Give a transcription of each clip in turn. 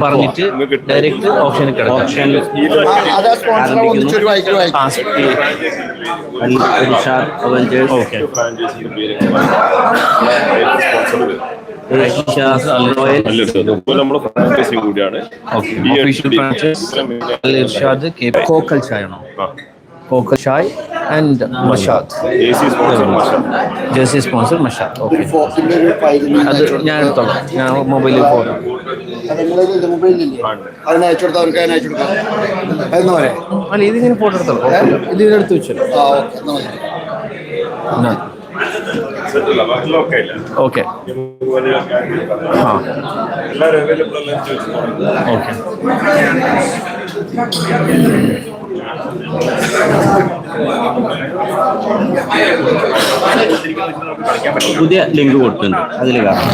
പറഞ്ഞിട്ട് ഡയറക്റ്റ് ഓപ്ഷനിൽ കിടക്കും. കോക്കൽ ചായ ആണോ? കോക്കൽ Chai and Mashhad. Jersey sponsor Mashhad. Okay, അത് ഞാൻ എടുത്തോളാം. ഞാൻ മൊബൈലിൽ പോകാം. അല്ല, ഇതിങ്ങനെ ഫോട്ടോ എടുത്തോളാം. ഇതിനെടുത്ത് വെച്ചല്ലോ. Okay, okay. പുതിയ ലിങ്ക് കൊടുക്കുന്നുണ്ട്, അതിൽ കാണാം.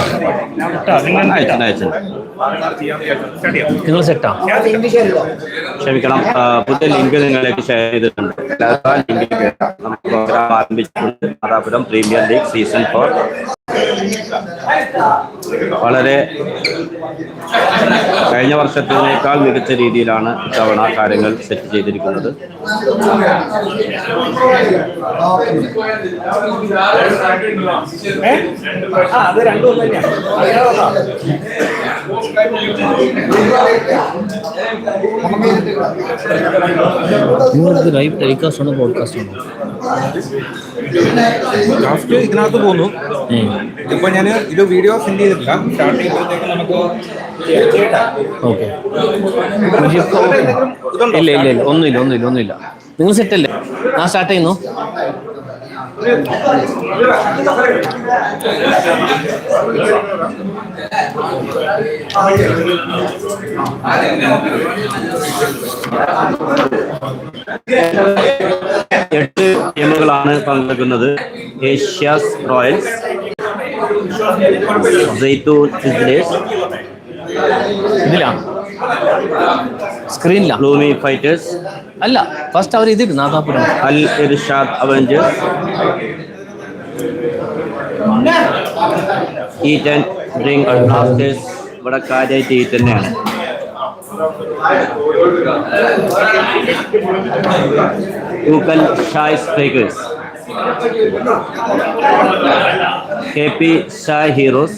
നിങ്ങൾ സെറ്റാ? ക്ഷമിക്കണം, പുതിയ ലിങ്ക് നിങ്ങളിലേക്ക് ഷെയർ ചെയ്തിട്ടുണ്ട്. നമുക്ക് പ്രോഗ്രാം ആരംഭിച്ചിട്ടുണ്ട്. നാദാപുരം പ്രീമിയർ ലീഗ് സീസൺ 4 വളരെ കഴിഞ്ഞ വർഷത്തിനേക്കാൾ മികച്ച രീതിയിലാണ് ഇത്തവണ കാര്യങ്ങൾ സെറ്റ് ചെയ്തിരിക്കുന്നത്. നിങ്ങളിത് ലൈവ് ടെലികാസ്റ്റ് ആണോ പോഡ്കാസ്റ്റ് ആണോ? ഇതിനകത്ത് പോകുന്നു. ഇപ്പൊ ഞാൻ ഇത് വീഡിയോ സെൻഡ് ചെയ്തിട്ടില്ല. സ്റ്റാർട്ട് ചെയ്യുമ്പോഴത്തേക്ക് നമുക്ക് ഓക്കെ. ഇല്ല ഇല്ല ഇല്ല, ഒന്നുമില്ല. നിങ്ങൾ സെറ്റല്ലേ? ഞാൻ സ്റ്റാർട്ട് ചെയ്യുന്നു. എട്ട് ടീമുകളാണ് പങ്കെടുക്കുന്നത്. ഏഷ്യാസ് റോയൽസ്, ഇതിലാ സ്ക്രീനില്ല. ബ്ലൂമി ഫൈറ്റേഴ്സ് അല്ല, ഫസ്റ്റ് അവർ ഇതിട്ട് Nadapuram. Al Irshad Avengers, eat and drink blasters. ഇവിടെ കാര്യമായിട്ട് ഈറ്റ് തന്നെയാണ്. ഊക്കൽ ഷായ് സ്ട്രൈക്കേഴ്സ്, KP ഷായ് ഹീറോസ്,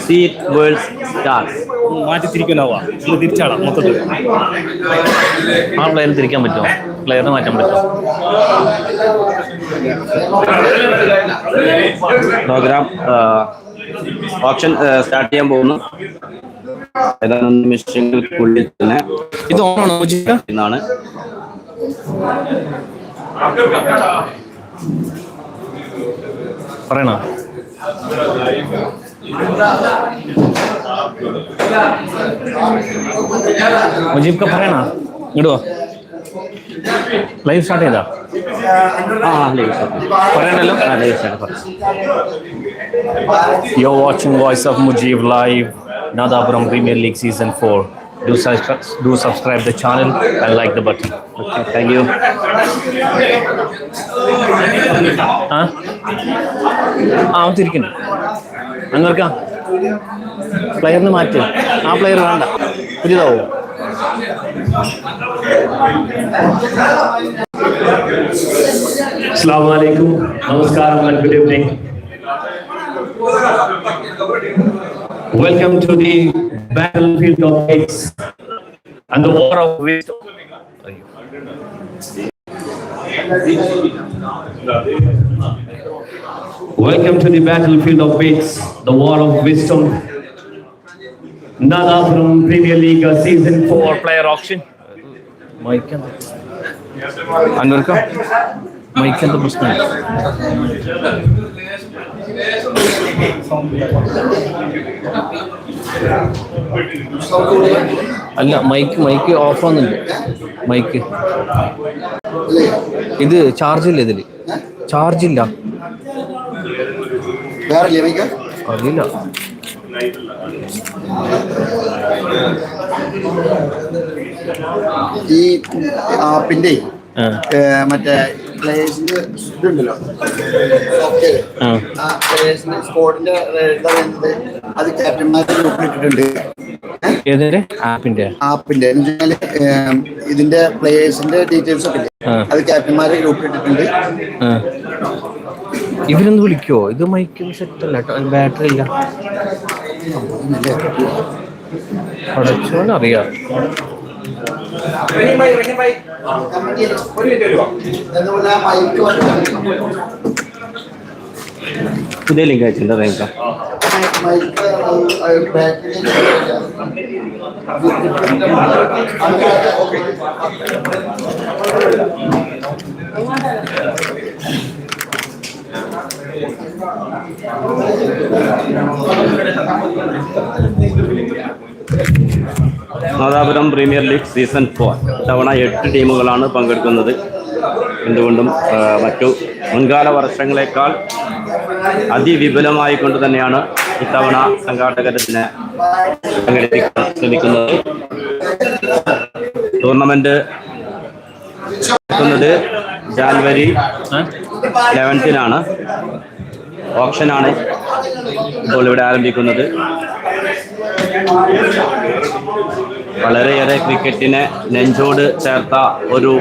സീറ്റ് വേൾഡ് സ്റ്റാർസ്. മാറ്റി തിരിക്കാനാവാ, തിരിച്ചാടാം മൊത്തത്തിൽ. ആ പ്ലെയർ തിരിക്കാൻ പറ്റുമോ? പ്ലെയറിനെ മാറ്റാൻ പറ്റുമോ? പ്രോഗ്രാം ഓപ്ഷൻ സ്റ്റാർട്ട് ചെയ്യാൻ പോകുന്നു. ഏതാനും നിമിഷങ്ങൾക്കുള്ളിൽ തന്നെ ഇത് ഓണാണോ എന്നാണ്. പറയണ മുജീബ് का പറയണ ഇടുവോ? ലൈവ് സ്റ്റാർട്ട് ചെയ്താ? പറയണല്ലോ. You're watching Voice of Mujeeb live, Nadapuram Premier League Season 4. Do subscribe the channel and like the button. Okay, thank you. തിരിക്കുന്നു. അങ്ങനെക്കാം പ്ലെയറിന് മാറ്റി. ആ പ്ലെയർ വേണ്ട, പുതിയതാവോ? Assalamu alaikum, namaskaram and good evening. Welcome to the battlefield of faith and the war of wisdom. Welcome to the battlefield of faith, the war of wisdom. Nadapuram Premier League Season 4 player auction. Mike Anwarka. Mike and the Muslim. അല്ല, mic off ആവുന്നുണ്ട്. Mic ഇത് ചാർജില്ല. ഇതില് ചാർജില്ല. അറിയില്ല. ഈ ആപ്പിന്റെ മറ്റേ പ്ലേയേഴ്സിന്റെ ഇതുണ്ടല്ലോ പ്ലേയേഴ്സിന്റെ സ്കോഡിന്റെ എന്താ പറയുന്നത് അത് ക്യാപ്റ്റന്മാരുടെ ഗ്രൂപ്പിൽ ഇട്ടിട്ടുണ്ട്. ഏതിന്റെ ആപ്പിന്റെ ഇതിന്റെ പ്ലേയേഴ്സിന്റെ ഡീറ്റെയിൽസ് ഒക്കെ അത് ക്യാപ്റ്റന്മാരുടെ ഗ്രൂപ്പിൽ ഇട്ടിട്ടുണ്ട്. ഇവരൊന്ന് വിളിക്കോ? ഇത് മൈക്കും സെറ്റ് അല്ല കേട്ടോ, ബാറ്ററി ഇല്ല. അറിയാം. പുതിയ ലിങ്ക് അയച്ചിട്ടുണ്ട്. നാദാപുരം പ്രീമിയർ ലീഗ് സീസൺ 4 തവണ 8 ടീമുകളാണ് പങ്കെടുക്കുന്നത്. എന്തുകൊണ്ടും മറ്റു മുൻകാല വർഷങ്ങളെക്കാൾ അതിവിപുലമായി കൊണ്ട് തന്നെയാണ് ഇത്തവണ സംഘാടകരത്തിന് സംഘടിപ്പിക്കാൻ ശ്രമിക്കുന്നത്. ടൂർണമെന്റ് നടക്കുന്നത് ജാനുവരി 11-നാണ്. ഓപ്ഷനാണ് ഇപ്പോൾ ഇവിടെ ആരംഭിക്കുന്നത്. വളരെയേറെ ക്രിക്കറ്റിനെ നെഞ്ചോട് ചേർത്ത ഒരു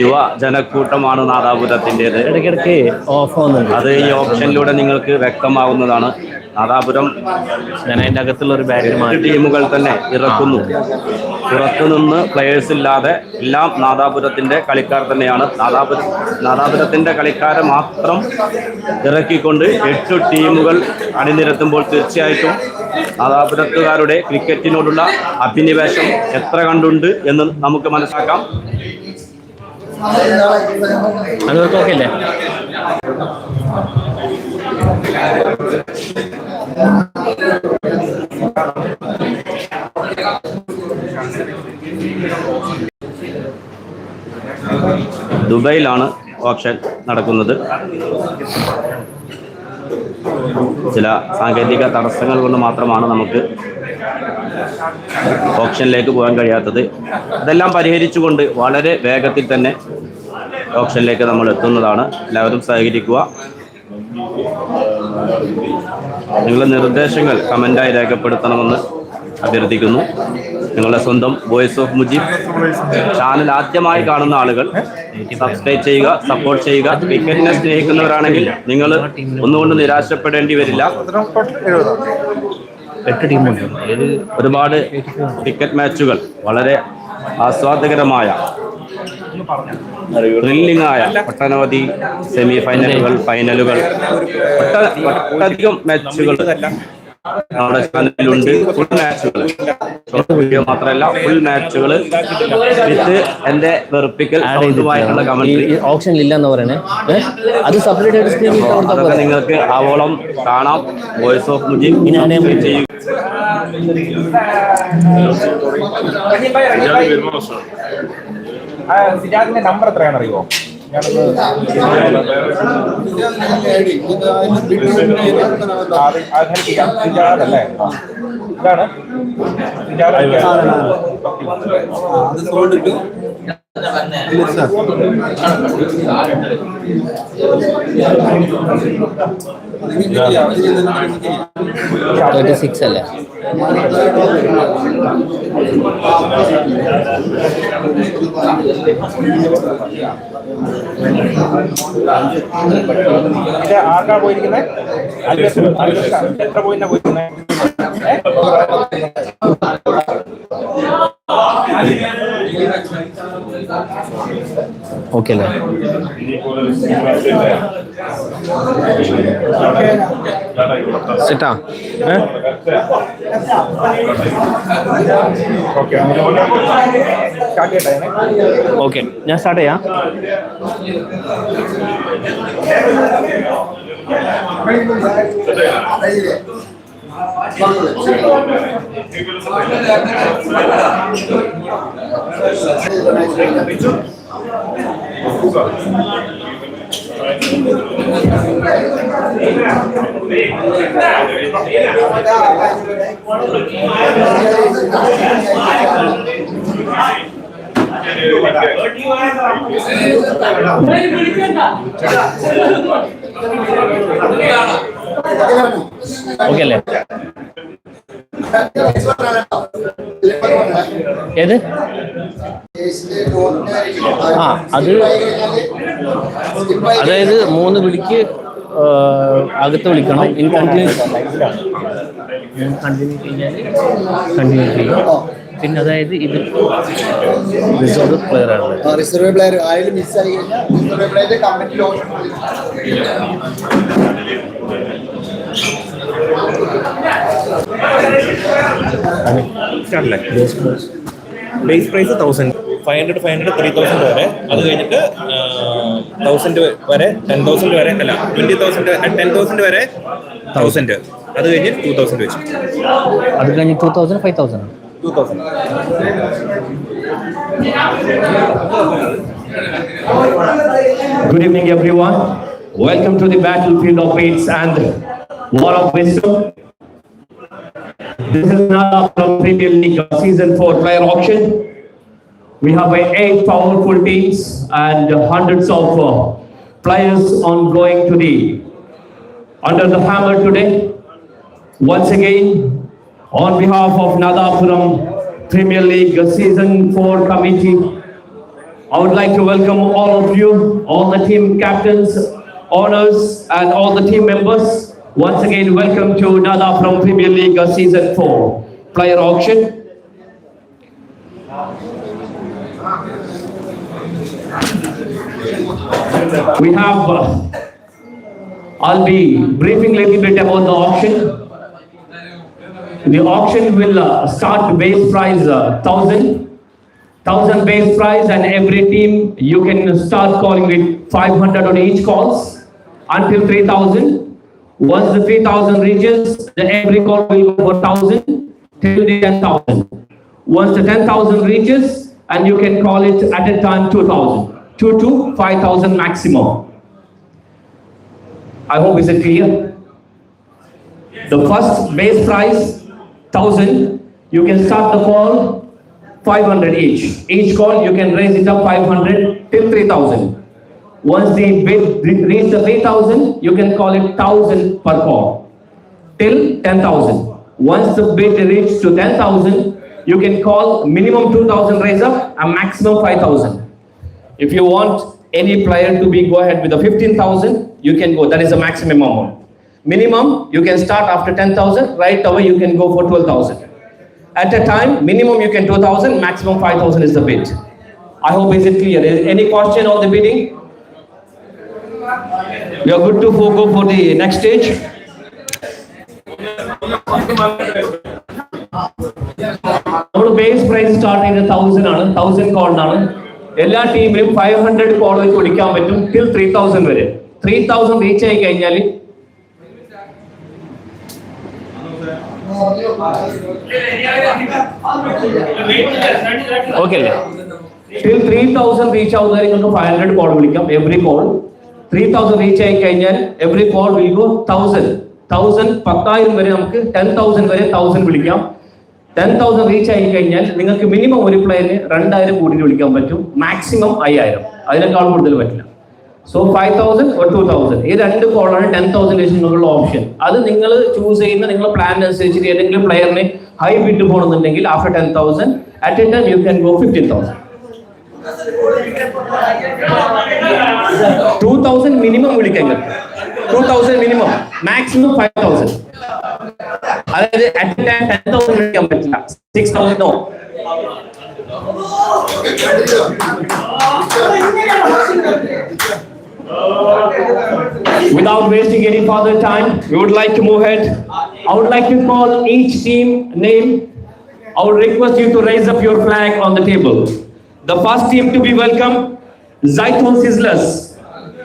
യുവ ജനക്കൂട്ടമാണ് നാദാപുരത്തിൻ്റെത്. ഇടയ്ക്കിടയ്ക്ക് ഓഫ് ആവുന്നുണ്ട്. അത് ഈ ഓപ്ഷനിലൂടെ നിങ്ങൾക്ക് വ്യക്തമാകുന്നതാണ്. നാദാപുരം അതിൻ്റെ അകത്തുള്ള ഒരു ബാറ്റ് ടീമുകൾ തന്നെ ഇറക്കുന്നു. പുറത്തുനിന്ന് പ്ലെയേഴ്സ് ഇല്ലാതെ എല്ലാം നാദാപുരത്തിന്റെ കളിക്കാർ തന്നെയാണ്. നാദാപുരത്തിന്റെ കളിക്കാരെ മാത്രം ഇറക്കിക്കൊണ്ട് 8 ടീമുകൾ അണിനിരത്തുമ്പോൾ തീർച്ചയായിട്ടും നാദാപുരത്തുകാരുടെ ക്രിക്കറ്റിനോടുള്ള അഭിനിവേശം എത്ര കണ്ടുണ്ട് എന്ന് നമുക്ക് മനസ്സിലാക്കാം. അതൊക്കെ ഓക്കെ അല്ലേ? ദുബൈയിലാണ് ഓപ്ഷൻ നടക്കുന്നത്. ചില സാങ്കേതിക തടസ്സങ്ങൾ കൊണ്ട് മാത്രമാണ് നമുക്ക് ഓപ്ഷനിലേക്ക് പോകാൻ കഴിയാത്തത്. അതെല്ലാം പരിഹരിച്ചുകൊണ്ട് വളരെ വേഗത്തിൽ തന്നെ ഓപ്ഷനിലേക്ക് നമ്മൾ എത്തുന്നതാണ്. എല്ലാവരും സഹകരിക്കുക. നിങ്ങളുടെ നിർദ്ദേശങ്ങൾ കമൻ്റായി രേഖപ്പെടുത്തണമെന്ന് അഭ്യർത്ഥിക്കുന്നു. നിങ്ങളുടെ സ്വന്തം വോയിസ് ഓഫ് മുജീബ് ചാനൽ ആദ്യമായി കാണുന്ന ആളുകൾ സബ്സ്ക്രൈബ് ചെയ്യുക, സപ്പോർട്ട് ചെയ്യുക. ക്രിക്കറ്റിനെ സ്നേഹിക്കുന്നവരാണെങ്കിൽ നിങ്ങൾ ഒന്നുകൊണ്ട് നിരാശപ്പെടേണ്ടി വരില്ല. 8 ടീമുണ്ട്. ഒരുപാട് ക്രിക്കറ്റ് മാച്ചുകൾ, വളരെ ആസ്വാദകരമായ ത്രില്ലിംഗ് ആയ ഒട്ടനവധി സെമി ഫൈനലുകൾ, ഫൈനലുകൾ, ഒട്ടധികം മാച്ചുകൾ നമ്മുടെ ചാനലിലുണ്ട്. ഫുൾ മാച്ചുകൾ, ഷോർട്ട് വീഡിയോ മാത്രമല്ല ഫുൾ മാച്ചുകൾ വിത്ത് എന്റെ വെറുപ്പിക്കൽ സൗണ്ടുമായിട്ടുള്ള കമന്ററി. ഓപ്ഷൻ ഇല്ലെന്ന് പറയണേ, അത് സെപ്പറേറ്റ് ആയിട്ട് സ്ക്രീനിൽ അതൊക്കെ നിങ്ങൾക്ക് ആവോളം കാണാം. വോയിസ് ഓഫ് മുജീബ് ചെയ്യും. സിജാദിന്റെ നമ്പർ എത്രയാണെന്ന് അറിയുമോ? സിജാദല്ലേ ഇതാണ് അല്ലേ? ഇത് ആർക്കാ പോയിരിക്കുന്നത്? എത്ര പോയിന്റാ പോയിരിക്കുന്നത്? ഓക്കെ അല്ലേ? സെറ്റാ? ഓക്കെ, ഞാൻ സ്റ്റാർട്ട് ചെയ്യാം. ഓക്കെ അല്ലേ? ഏത്? ആ അത് അതായത് 3 വിളിക്ക് അകത്ത് വിളിക്കണം. ഇൻ കണ്ടിന്യൂസ് കണ്ടിന്യൂ ചെയ്യും. പിന്നെ അതായത് ഇത് റിസർവ് പ്ലെയർ ആണ്. റിസർവ് പ്ലെയർ ആയാലും മിസ്സായി കഴിഞ്ഞാൽ റിസർവ് പ്ലെയറിന്റെ കമ്മിറ്റി ഓപ്ഷൻ ബേസ് പ്രൈസ് 1000, 500 3000 വരെ. അത് കഴിഞ്ഞിട്ട് 1000 വരെ, 10,000 വരെ, അല്ല 20,000 10,000 വരെ 1000. അത് കഴിഞ്ഞ് 2000 വെച്ചു. അത് കഴിഞ്ഞ് 2000 5000. Good evening, everyone. Welcome to the battlefield of fates and war of wisdom. This is another from Premier League Season 4 player auction. We have 8 powerful teams and hundreds of players ongoing to the under the hammer today. Once again, on behalf of Nadapuram Premier League Season 4 committee, I would like to welcome all of you, all the team captains, owners, and all the team members. Once again, welcome to Nadapuram Premier League Season 4 player auction. We have, I'll be briefing a little bit about the auction. The auction will start base price 1,000 base price, and every team you can start calling with 500 on each calls until 3,000. Once the 3,000 reaches, every call will go for 1,000 till the 10,000. Once the 10,000 reaches, and you can call it at a time 2,000, 2 to 5,000 maximum. I hope is it clear? The first base price 1,000. You can start the call 500 each. Each call you can raise it up 500 till 3,000. Once the bid reach the 3,000, you can call it 1,000 per call till 10,000. Once the bid reaches to 10,000, you can call minimum 2,000 raise up and maximum 5,000. If you want any player to be go ahead with the 15,000, you can go. That is the maximum amount. Minimum you can start after 10,000. Right away you can go for 12,000. At a time, minimum you can 2,000, maximum 5,000 is the bid. I hope is it clear. Any question on the bidding? We are good to go for the next stage. Our base price starting at 1,000 ആണ്, 1,000 call ആണ്. എല്ലാ ടീമിലും 500 call വെച്ച് പിടിക്കാൻ പറ്റും till 3,000 വരെ. 3,000 reach ആയി കഴിഞ്ഞാൽ ഓക്കെ അല്ലേ? till 3,000 റീച്ച് ആവുന്നവരെ നിങ്ങൾക്ക് 500 call വിളിക്കാം. എവറി കോൾ 3,000 റീച്ച് ആയി കഴിഞ്ഞാൽ എവറി കോൾ വിൽ ഗോ 1,000. 10,000 വരെ നമുക്ക് 10,000 വരെ 1,000 വിളിക്കാം. 10,000 റീച്ച് ആയി കഴിഞ്ഞാൽ നിങ്ങൾക്ക് മിനിമം ഒരു പ്ലെയറിന് 2,000 കൂടിയിട്ട് വിളിക്കാൻ പറ്റും. മാക്സിമം 5,000. അതിനേക്കാൾ കൂടുതൽ പറ്റില്ല. സോ 5,000 or 2,000 ഈ രണ്ട് കോളാണ് 10,000 നിങ്ങൾക്കുള്ള ഓപ്ഷൻ. അത് നിങ്ങൾ ചൂസ് ചെയ്യുന്ന നിങ്ങളുടെ പ്ലാൻ അനുസരിച്ചിട്ട് ഏതെങ്കിലും പ്ലെയറിന് ഹൈ ബിഡ് പോകണമെന്നുണ്ടെങ്കിൽ after 10,000 at A time you can go 15,000. 2,000 minimum വിളിക്കാൻ പറ്റും. 2,000 മിനിമം, മാക്സിമം 5,000. അതായത് അറ്റ് എ ടൈം 10,000 വിളിക്കാൻ പറ്റില്ല. 6,000 no. Without wasting any further time, we would like to move ahead. I would like to call each team name. I would request you to raise up your flag on the table. The first team to be welcome, Zaitun Sizzlers.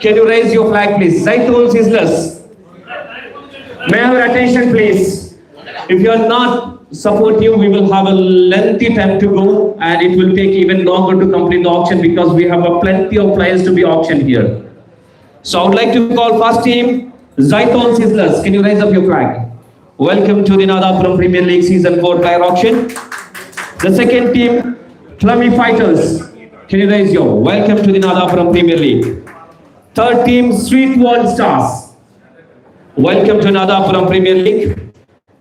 Can you raise your flag, please? Zaitun Sizzlers. May I have your attention, please? If you are not supportive, we will have a lengthy time to go, and it will take even longer to complete the auction because we have a plenty of players to be auctioned here. So I would like to call first team, Zaitun Sizzlers. Can you raise up your flag? Welcome to the Nadapuram Premier League Season 4 player auction. The second team, Plummy Fighters. Can you raise your welcome to the Nadapuram Premier League. Third team, Sweet World Stars. Welcome to Nadapuram Premier League.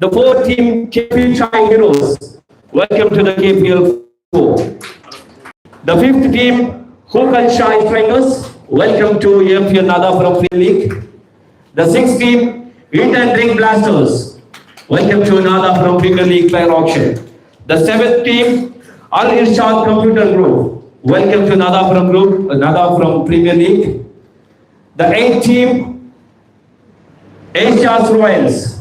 The fourth team, KP Chai Heroes. Welcome to the KPL 4. The fifth team, Hokal Shai Strikers. Welcome to MPL Nadapuram Premier League. The sixth team, Eat and Drink Blasters. Welcome to Nadapuram Premier League Player Auction. The seventh team, Al Irshad Computer Group. Welcome to Nadapuram Premier League. The eighth team, Asia's Royals.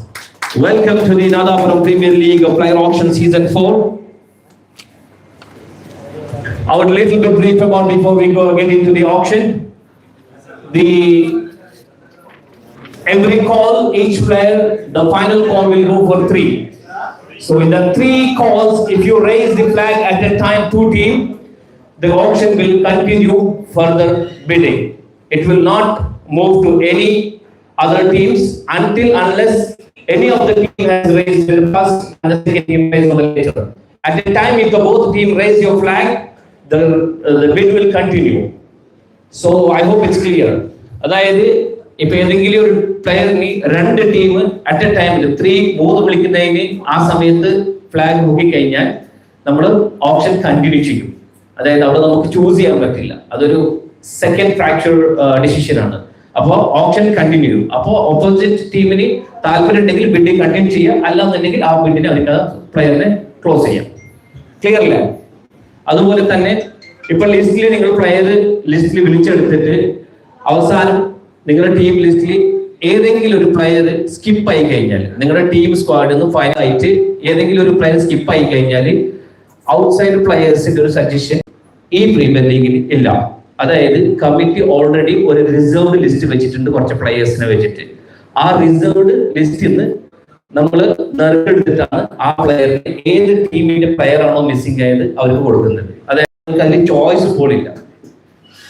Welcome to the Nadapuram Premier League of Player Auction Season 4. I would little bit brief about before we get into the auction. Every call, each player, the final call will go for 3. So in the 3 calls, if you raise the flag at a time, 2 teams, the auction will continue further bidding. It will not move to any other teams unless any of the team has raised the first and the second team raised the later. At a time, if the both team raise your flag, the bid will continue. So I hope it's clear. If a player രണ്ട് team at A ടൈമിൽ 3 വിളിക്കുന്നതിന് ആ സമയത്ത് flag നോക്കിക്കഴിഞ്ഞാൽ നമ്മൾ option continue ചെയ്യും. അതായത് അവിടെ നമുക്ക് ചൂസ് ചെയ്യാൻ പറ്റില്ല. അതൊരു സെക്കൻഡ് ഫ്രാക്ചർ ഡിസിഷൻ ആണ്. അപ്പോൾ ഓപ്ഷൻ കണ്ടിന്യൂ. അപ്പോൾ ഓപ്പോസിറ്റ് ടീമിന് താല്പര്യം ഉണ്ടെങ്കിൽ ബിഡ് കണ്ടിന്യൂ ചെയ്യാം, അല്ലാന്നുണ്ടെങ്കിൽ ആ ബിഡിനെ അതിന്റെ പ്ലെയറിനെ ക്ലോസ് ചെയ്യാം. ക്ലിയർ അല്ലേ? അതുപോലെ തന്നെ ഇപ്പൊ ലിസ്റ്റിൽ നിങ്ങൾ പ്ലെയർ ലിസ്റ്റിൽ വിളിച്ചെടുത്തിട്ട് അവസാനം നിങ്ങളുടെ ടീം ലിസ്റ്റിൽ ഏതെങ്കിലും ഒരു പ്ലെയർ സ്കിപ്പ് ആയി കഴിഞ്ഞാൽ, നിങ്ങളുടെ ടീം സ്ക്വാഡിൽ നിന്ന് ഫൈനൽ ആയിട്ട് ഏതെങ്കിലും ഒരു പ്ലെയർ സ്കിപ്പ് ആയി കഴിഞ്ഞാൽ ഔട്ട്സൈഡ് പ്ലെയേഴ്സിന്റെ ഒരു സജഷൻ ഈ പ്രീമിയർ ലീഗിൽ ഇല്ല. അതായത് കമ്മിറ്റി ഓൾറെഡി ഒരു റിസർവ്ഡ് ലിസ്റ്റ് വെച്ചിട്ടുണ്ട് കുറച്ച് പ്ലെയേഴ്സിനെ വെച്ചിട്ട്. ആ റിസർവ്ഡ് ലിസ്റ്റിൽ നിന്ന് നമ്മൾ നറുക്കെടുത്തിട്ടാണ് ആ പ്ലെയറിന് ഏത് ടീമിന്റെ പ്ലെയർ ആണോ മിസ്സിംഗ് ആയത് അവർക്ക് കൊടുക്കുന്നത്. അതായത് നമുക്ക് അതിൽ ചോയ്സ് പോലില്ല.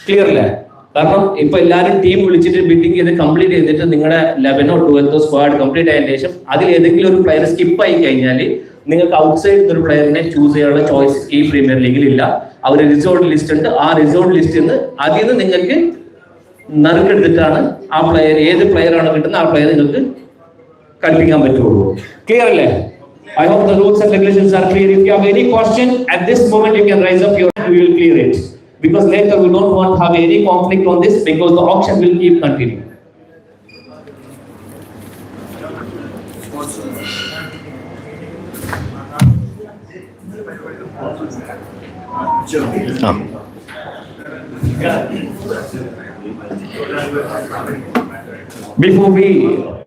ക്ലിയർ അല്ലേ? കാരണം ഇപ്പൊ എല്ലാവരും ടീം വിളിച്ചിട്ട് ബിഡിങ് ചെയ്ത് കംപ്ലീറ്റ് ചെയ്തിട്ട് നിങ്ങളുടെ 11 or 12 സ്ക്വാഡ് കംപ്ലീറ്റ് ആയതിനു ശേഷം അതിൽ ഏതെങ്കിലും ഒരു പ്ലെയർ സ്കിപ്പ് ആയി കഴിഞ്ഞാൽ നിങ്ങൾക്ക് ഔട്ട്സൈഡ് ഒരു പ്ലെയറിനെ ചൂസ് ചെയ്യാനുള്ള ചോയ്സ് ഈ പ്രീമിയർ ലീഗിൽ ഇല്ല. അവർ റിസോർട്ട് ലിസ്റ്റ് ഉണ്ട്. ആ റിസോർട്ട് ലിസ്റ്റിൽ നിന്ന് അതിൽ നിന്ന് നിങ്ങൾക്ക് നറുക്കെടുത്തിട്ടാണ് ആ പ്ലെയർ ഏത് പ്ലെയർ ആണോ കിട്ടുന്നത് ആ പ്ലെയർ നിങ്ങൾക്ക് കളിപ്പിക്കാൻ പറ്റുള്ളൂ. ക്ലിയർ അല്ലേ? I hope the rules and regulations are clear. If you have any question at this moment, you can raise up your hand. We will clear it. Because later we don't want to have any conflict on this, because the auction will keep continuing. Before we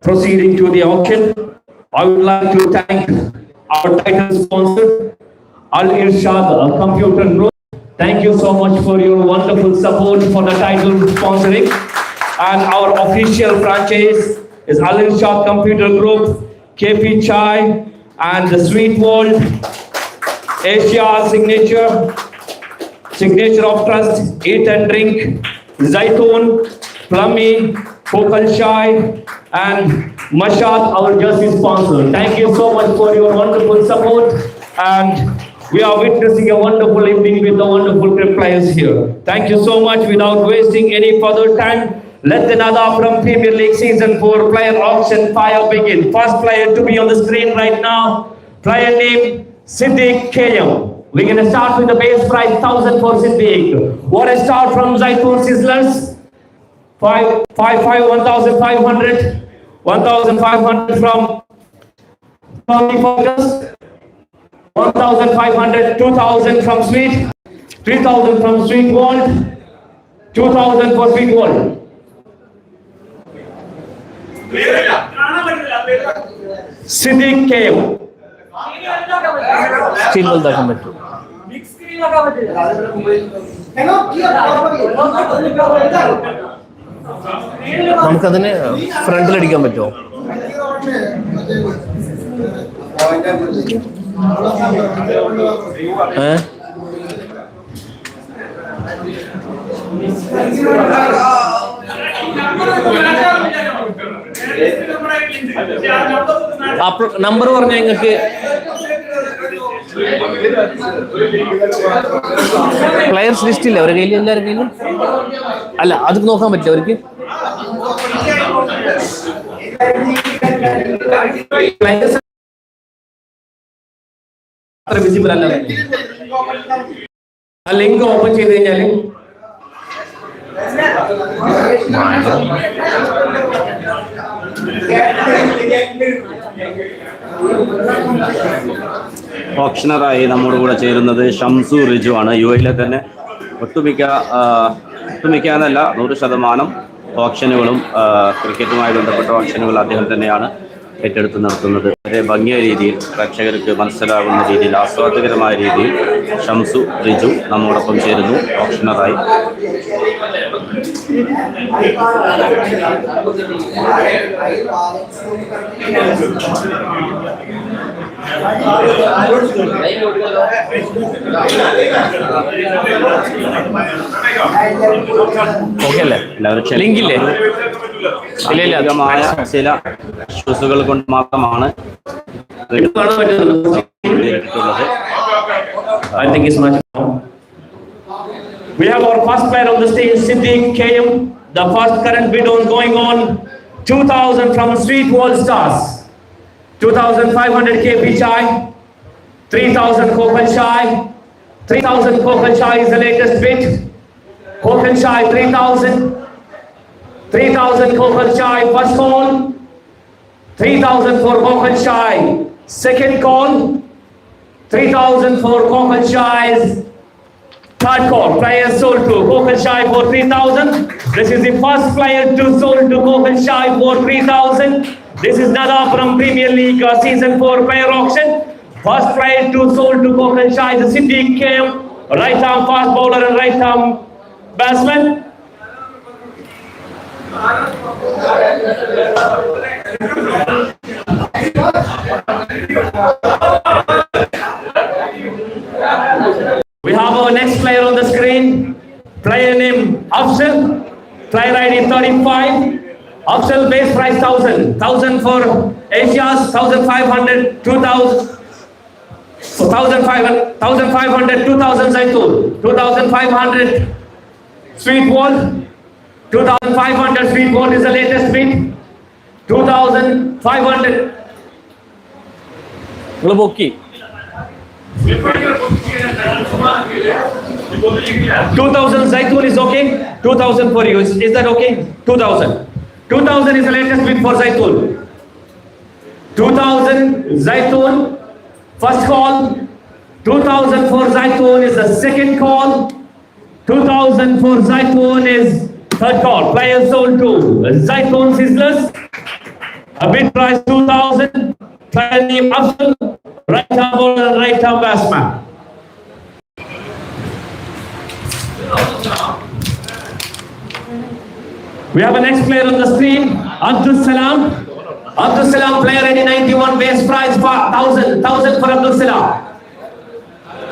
proceeding to the auction, I would like to thank our title sponsor, Al Irshad Computer Group. Thank you so much for your wonderful support for the title sponsoring. And our official franchise is Al Irshad Computer Group, KP Chai, and the Sweet World, Asia Signature of Trust, Eat and Drink, Zaitoon, Plummy, Hokal Shai, and Mashad, our jersey sponsor. Thank you so much for your wonderful support, and we are witnessing a wonderful evening with the wonderful players here. Thank you so much. Without wasting any further time, let the Nadapuram Premier League Season 4 player auction fire begin. First player to be on the screen right now, player name Siddiq KM. We're going to start with the base price 1,000 for Siddiq. What a start from Zaitoon Sizzlers. 1,500. 1,500 from Tommy Focus. 1,500, 2,000 from Sweet, 3,000 from Sweet World, 2,000 for Sweet World. Siddiq KM. Screen will document. നമുക്കതിന് ഫ്രണ്ടിൽ അടിക്കാൻ പറ്റുമോ? Number പറഞ്ഞ നിങ്ങൾക്ക് players list ഇല്ല അവരുടെ കയ്യിൽ, എല്ലാവരുടെ കയ്യിലും അല്ല. അത് നോക്കാൻ പറ്റില്ല അവർക്ക്. വിസിബിൾ അല്ല. ആ ലിങ്ക് ഓപ്പൺ ചെയ്ത് കഴിഞ്ഞാല് ഓപ്ഷണറായി നമ്മുടെ കൂടെ ചേരുന്നത് ഷംസു റിജു ആണ്. യു എയിലെ തന്നെ ഒട്ടുമിക്ക എന്നല്ല 100% ഓപ്ഷനുകളും ക്രിക്കറ്റുമായി ബന്ധപ്പെട്ട ഓപ്ഷനുകൾ അദ്ദേഹം തന്നെയാണ് ഏറ്റെടുത്ത് നടത്തുന്നത്. വളരെ ഭംഗിയായ രീതിയിൽ, പ്രേക്ഷകർക്ക് മനസ്സിലാകുന്ന രീതിയിൽ, ആസ്വാദകരമായ രീതിയിൽ ഷംസു റിജു നമ്മോടൊപ്പം ചേരുന്നു ഓപ്ഷണറായി. ലിങ്കില്ലേ? ചില ഇഷ്യൂസുകൾ കൊണ്ട് മാത്രമാണ് We have our first player on the stage, Siddiq KM. The first current bid on going on 2,000 from Street Wall Stars. 2,500 KP Chai, 3,000 Kokan Chai, 3,000 Kokan Chai is the latest bid. Kokan Chai 3,000, 3,000 Kokan Chai first call, 3,000 for Kokan Chai second call, 3,000 for Kokan Chai's third call. Player sold to Kokan Chai for 3,000. This is the first player to sold to Kokan Chai for 3,000. This is Nada from Premier League Season 4 player auction. First player to sold to Kokan Chai, the Siddiq came, right arm fast bowler and right arm batsman. We have our next player on the screen. Player name Afzal, player ID 35. Afzal base price 1,000. 1,000 for Asia's, 1,500, 2,000. 1,500, 2,000 Zaitoon, 2,500 Sweet Wall, 2,500 Sweet Wall is the latest bid. 2,500. Globoki. 2,000 Zaitoon is okay. 2,000 for you. Is that okay? 2,000. 2,000 is the latest bid for Zaitoon. 2,000 Zaitoon. First call, 2,000 for Zaitoon is the second call, 2,000 for Zaitoon is third call. Players sold to Zaitoon Sizzlers, a bid price 2,000, player name Afzal, right arm bowler, right arm batsman. We have a next player on the screen, Abdul Salam. Abdul Salam, player ID 91, base price 1,000 for Abdul Salam.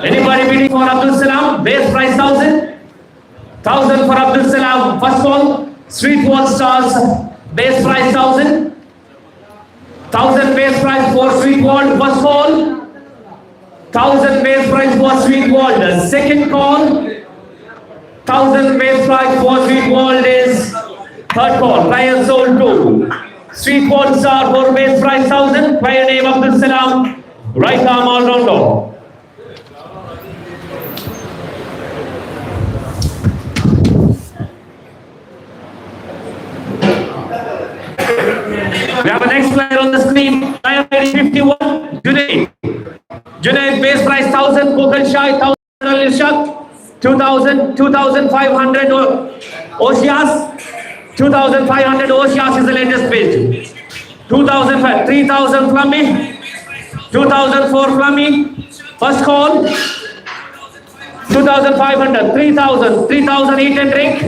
Anybody bidding for Abdul Salam? Base price 1,000. 1,000 for Abdul Salam. First call, Sweet Wall Stars, base price 1,000. 1,000 base price for Sweet Wall. First call, 1,000 base price for Sweet Wall. The second call, 1,000 base price for Sweet Wall is third call. Player sold to Sweet Wall Star for base price 1,000. Player name Abdul Salam, right arm all rounder. We have a next player on the screen. Player ID 51, Junaid. Junaid base price 1,000. Kokan Shai 1,000. Al-Irshad 2,000. 2,500 Oceas. 2,500 Oceas is the latest bid. 2,005, 3,000 Flummy, 2,004 Flummy. First call, 2,500, 3,000, 3,000 eat and drink.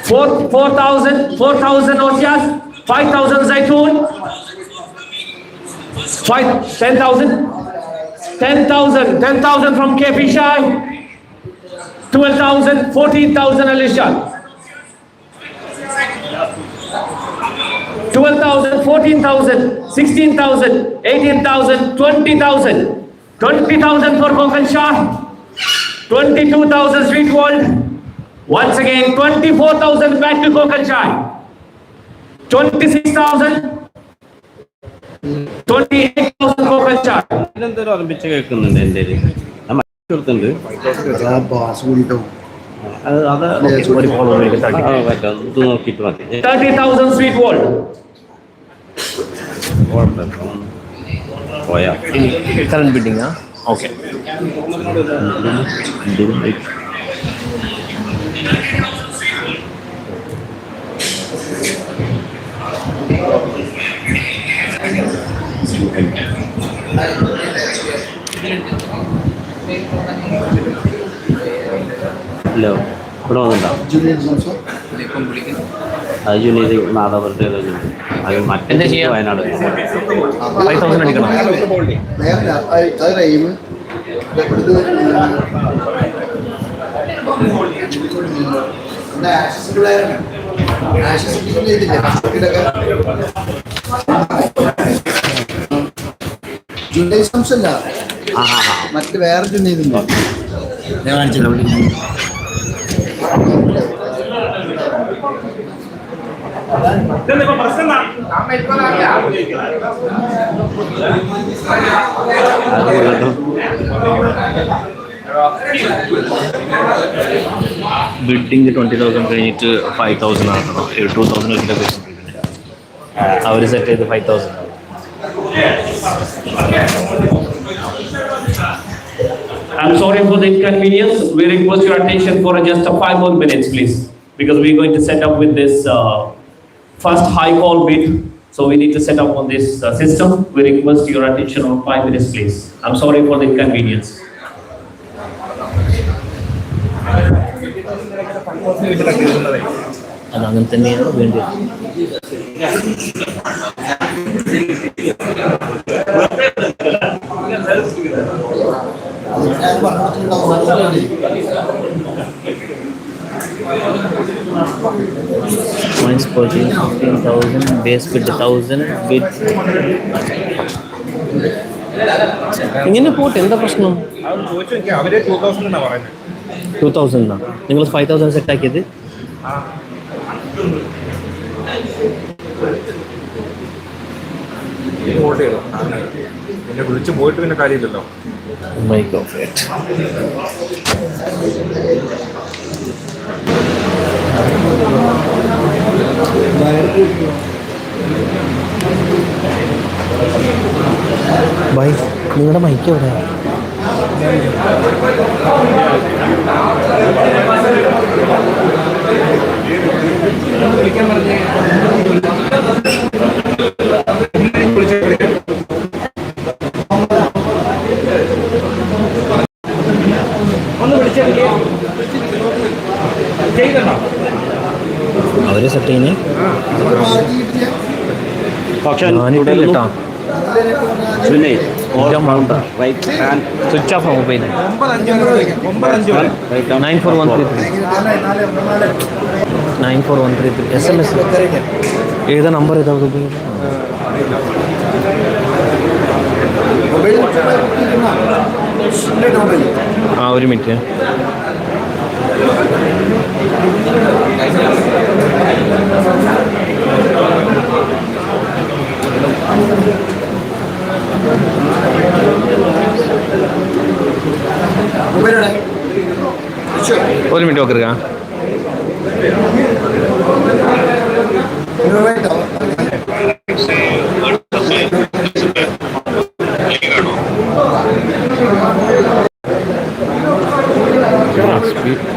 4,000 Oceas, 5,000 Zaitoon. 10,000 from KP Shai. 12,000, 14,000 Alisha. 12,000, 14,000, 16,000, 18,000, 20,000. 20,000 for Kokalshah. 22,000 Street World. Once again, 24,000 back to Kokalshah. 26,000. 28,000 Kokalshah. ഇതെന്തായാലും ആരംഭിച്ച് കേൾക്കുന്നുണ്ട് എൻ്റെ കൊടുത്തുണ്ട് അത് ഒരു ഇത് നോക്കിയിട്ട് മതി 30,000 Street World. പോയാ കറണ്ട് ബിഡിംഗ് ഓക്കെ ഹലോ ഇവിടെ വന്നിട്ടുണ്ടോ അത് ജുനീത് മാധവരുടെ അത് മറ്റേ വയനാട് 5,000 അടിക്കണം മറ്റു വേറെ ചുന്നിരുന്നു ഞാൻ കാണിച്ചില്ല ബിഡിങ് 20,000 കഴിഞ്ഞിട്ട് 5,000 ആക്കണം 2,000 വെച്ചിട്ട് അവർ സെറ്റ് ചെയ്ത് 5,000 I'm sorry for the inconvenience. We request your attention for just 5 more minutes, please, because we're going to set up with this first high call bid. So we need to set up on this system. We request your attention on 5 minutes, please. I'm sorry for the inconvenience. അത് അങ്ങനെ തന്നെയാണ് വേണ്ടത് Points purchase 15,000, base bid 1,000, bid. ഇങ്ങനെ പോട്ടെ എന്താ പ്രശ്നം? 2,000 നിങ്ങൾ 5,000 set ആക്കിയത് എന്നെ വിളിച്ചു പോയിട്ട് പിന്നെ കാര്യമില്ലല്ലോ. ബൈ നിങ്ങളുടെ മൈക്ക് എവിടെയാണ്? അവര് സെറ്റ് ചെയ്യുന്നേ സ്വിച്ച് ഓഫ് മൊബൈൽ 94,133 SMS ഏതാ നമ്പർ ഏതാ ആ ഒരു മിനിറ്റ് ഒരു മിനിറ്റ് നോക്കിരുക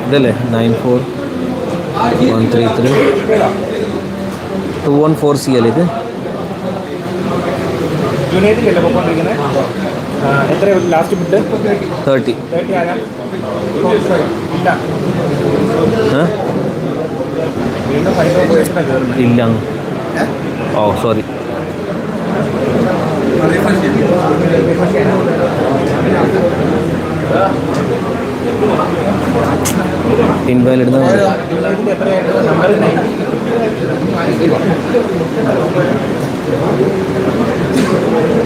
ഇതല്ലേ 94,133 214C അല്ലേ ഇത്? എത്ര ലാസ്റ്റ് ബിഡ് 30 ഇല്ല ഓ സോറി ഇൻവാലിഡ്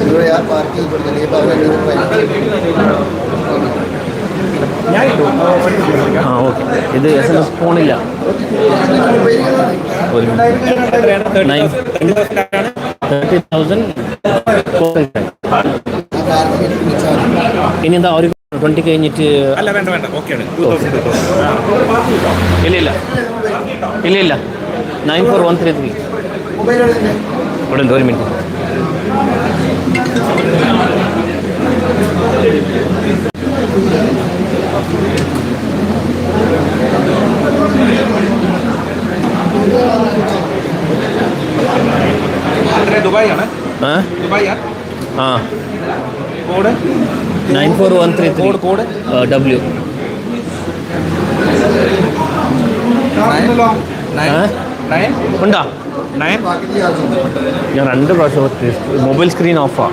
രൂപയാ പാർക്കിംഗ് കൊടുക്കുന്നത് ഈ ഭാഗം ഞാൻ ഇട്ടു. ആ ഓക്കെ. ഇത് SMS ഫോണില്ല. ഒരു എത്രയാണ്? 30,000. ഇനി എന്താ ഒരു 20 കഴിഞ്ഞിട്ട്? അല്ല വേണ്ട വേണ്ട, ഓക്കെയാണ്. 2000. ഇല്ല ഇല്ല ഇല്ല ഇല്ല 94133. ഇവിടെ ഉണ്ട്, ഒരു മിനിറ്റ്. ദുബായ് ആണ്. ദുബായ് ആ കോഡ് 94133. Code W. ഉണ്ടോ? 9. ഞാൻ 2 പ്രാവശ്യം mobile screen ഓഫാ.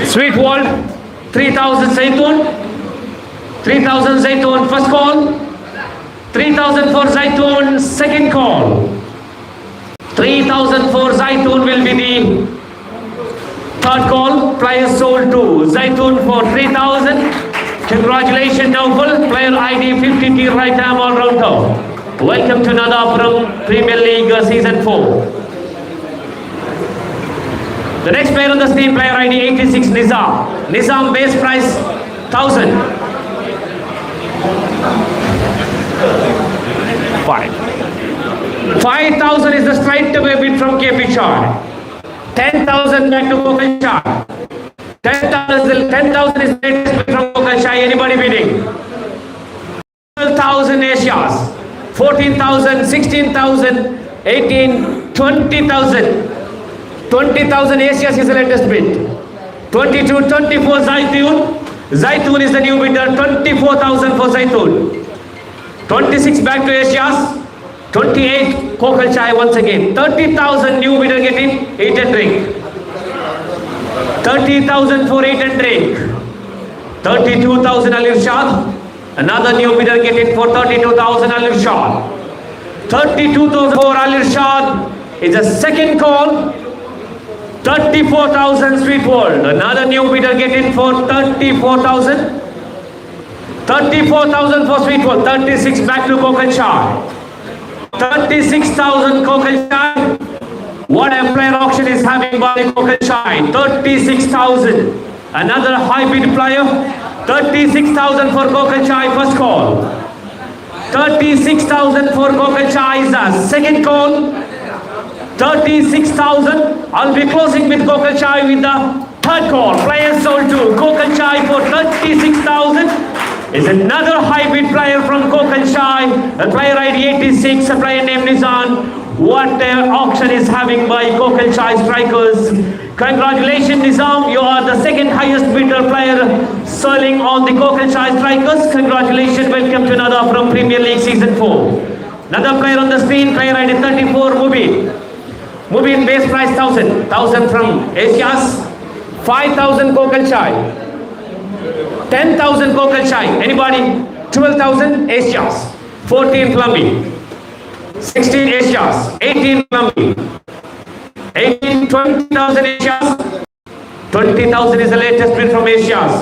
Sweet World, 3,000 Zaitoon. 3,000 Zaitoon, first call. 3,000 for Zaitoon, second call. 3,000 for Zaitoon will be the third call. Player sold to Zaitoon for 3,000. Congratulations, Naufal. Player ID 50T right arm all rounder. Welcome to Nadapuram Premier League Season 4. The next player on the screen, player ID 86, Nizam. Nizam base price 1,000. 5,000 is the straight away bid from KP Char. 10,000 back to Kokal Char. 10,000 is the latest bid from Kokal Char. Anybody bidding? 12,000 Asias. 14,000, 16,000, 18, 20,000. 20,000 Asias is the latest bid. 22, 24 Zaitoon. Zaitoon is the new bidder. 24,000 for Zaitoon. 26 back to Asias. 28 Kokal Chai once again. 30,000 new bidder getting eat and drink. 30,000 for eat and drink. 32,000 Al Irshad. Another new bidder getting for 32,000 Al Irshad. 32,000 for Al Irshad is a second call. 34,000 Sweet World. Another new bidder getting for 34,000. 34,000 for Sweet World. 36 back to Kokal Chai. 36,000 Kokal Chai. What a player auction is having by Kokal Chai. 36,000. Another high bid player. 36,000 for Kokal Chai, first call. 36,000 for Kokal Chai is the second call. 36,000. I'll be closing with Kokal Chai with the third call. Player sold to Kokal Chai for 36,000. Is another high bid player from Kokal Chai. A player ID 86, a player named Nizam. What an auction is having by Kokal Chai strikers. Congratulations, Nizam. You are the second highest bidder player selling on the Kokal Chai strikers. Congratulations. Welcome to another from Premier League Season 4. Another player on the screen, player ID 34, Mubi. Mubi in base price 1,000. 1,000 from Asias. 5,000 Kokal Chai. 10,000 Kokal Chai. Anybody? 12,000 Asias. 14 Plumby. 16 Asias. 18 Plumby. 18, 20,000 Asias. 20,000 is the latest bid from Asias.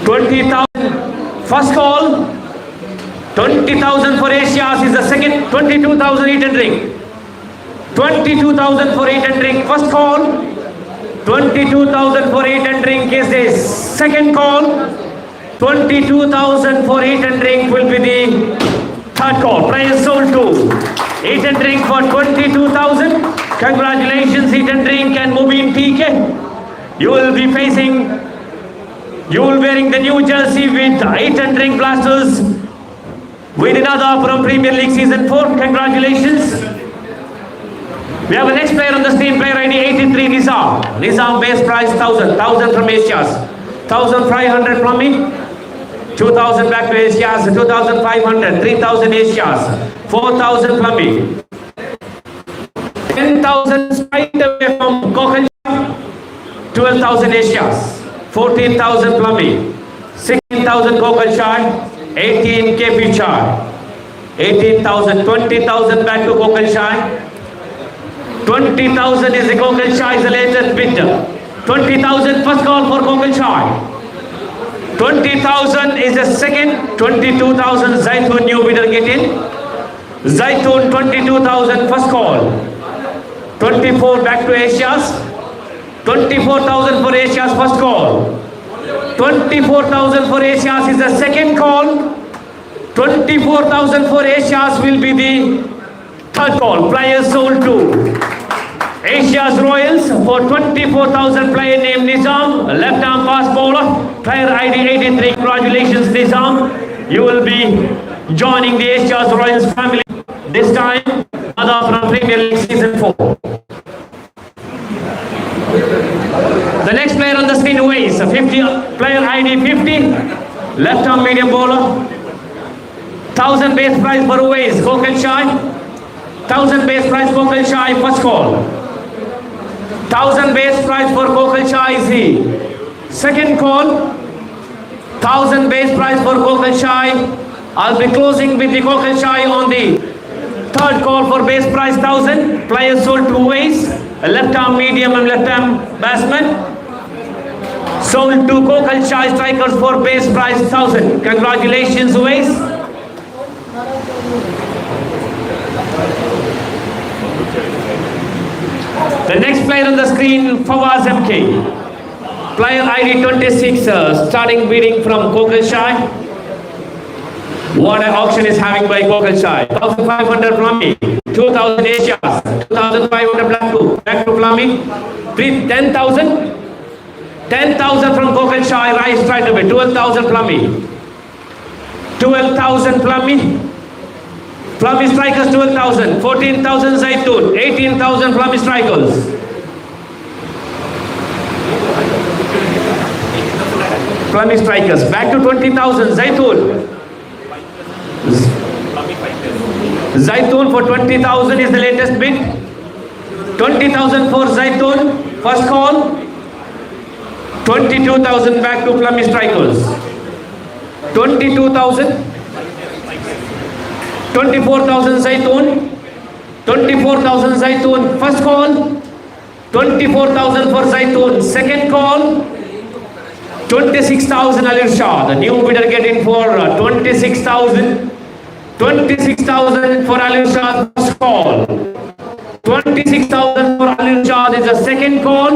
20,000 first call. 20,000 for Asias is the second. 22,000 eat and drink. 22,000 for eat and drink first call. 22,000 for eat and drink is the second call. 22,000 for eat and drink will be the third call. Price sold to eat and drink for 22,000. Congratulations, eat and drink and Mubin TK. You will be wearing the new jersey with eat and drink blasters with another from Premier League Season 4. Congratulations. We have the next player on the screen, player ID 83, Nizam. Nizam base price 1,000. 1,000 from Asias. 1,500 from me. 2,000 back to Asias. 2,500. 3,000 Asias. 4,000 from me. 10,000 straight away from Kokal Chai. 12,000 Asias. 14,000 from me. 16,000 Kokal Chai. 18 KP Chai. 18,000. 20,000 back to Kokal Chai. 20,000 is the Kokal Chai, the latest bidder. 20,000 first call for Kokal Chai. 20,000 is the second. 22,000 Zaitoon new bidder get in. Zaitoon 22,000 first call. 24 back to Asias. 24,000 for Asias first call. 24,000 for Asias is the second call. 24,000 for Asias will be the third call. Players sold to Asia's Royals for 24,000. Player named Nizam, left arm fast bowler. Player ID 83. Congratulations, Nizam. You will be joining the Asia's Royals family. This time, another from Premier League Season 4. The next player on the screen, Uwais, 50, player ID 50, left arm medium bowler. 1,000 base price for Uwais, Kokal Chai. 1,000 base price Kokal Chai, first call. 1,000 base price for Kokal Chai is the second call. 1,000 base price for Kokal Chai. I'll be closing with the Kokal Chai on the third call for base price 1,000. Players sold two ways, a left arm medium and left arm batsman. Sold to Kokal Chai strikers for base price 1,000. Congratulations, Ways. The next player on the screen, Fawaz MK. Player ID 26, starting bidding from Kokal Chai. What an auction is having by Kokal Chai. 1,500 Plummy, 2,000 Asia, 2,500 back to Plummy, 10,000. 10,000 from Kokal Chai, rise straight away, 12,000 Plummy. 12,000 Plummy. Plummy strikers 12,000, 14,000 Zaitoon, 18,000 Plummy strikers. Plummy strikers, back to 20,000 Zaitoon. Zaitoon for 20,000 is the latest bid. 20,000 for Zaitoon, first call. 22,000 back to Plummy strikers. 22,000. 24,000 Zaitoon. 24,000 Zaitoon, first call. 24,000 for Zaitoon, second call. 26,000 Alir Shah, the new bidder getting for 26,000. 26,000 for Alir Shah, first call. 26,000 for Alir Shah is the second call.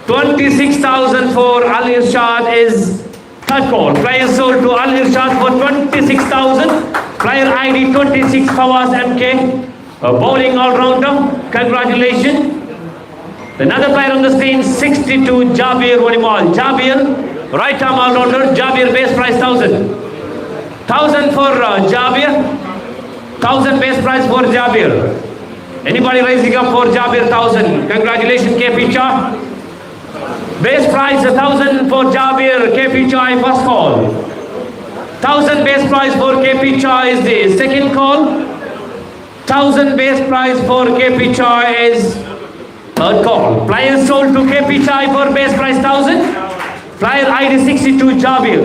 26,000 for Al Irshad is third call. Player sold to Al Irshad for 26,000. Player ID 26 Fawaz MK, a bowling all-rounder. Congratulations. Another player on the screen, 62 Jabir Wanimal. Jabir, right arm all-rounder. Jabir base price 1,000. 1,000 for Jabir. 1,000 base price for Jabir. Anybody raising up for Jabir 1,000? Congratulations, KP Cha. Base price 1,000 for Jabir, KP Chai first call. 1,000 base price for KP Chai is the second call. 1,000 base price for KP Chai is third call. Players sold to KP Chai for base price 1,000. Player ID 62 Jabir.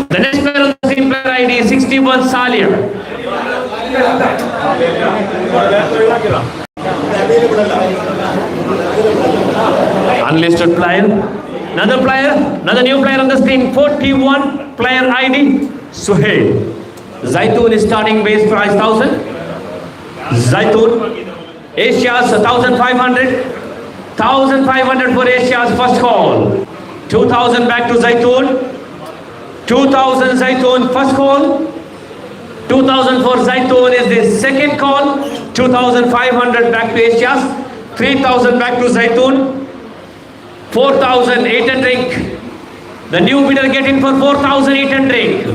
The next player on the screen, player ID 61 Salia. Unlisted player. Another new player on the screen, 41 player ID Suhail. Zaitoon is starting base price 1,000. Zaitoon, Asia's 1,500. 1,500 for Asia's first call. 2,000 back to Zaitoon. 2,000 Zaitoon first call. 2,000 for Zaitoon is the second call. 2,500 back to Asia's. 3,000 back to Zaitoon. 4,000 eat and drink. The new bidder getting for 4,000 eat and drink.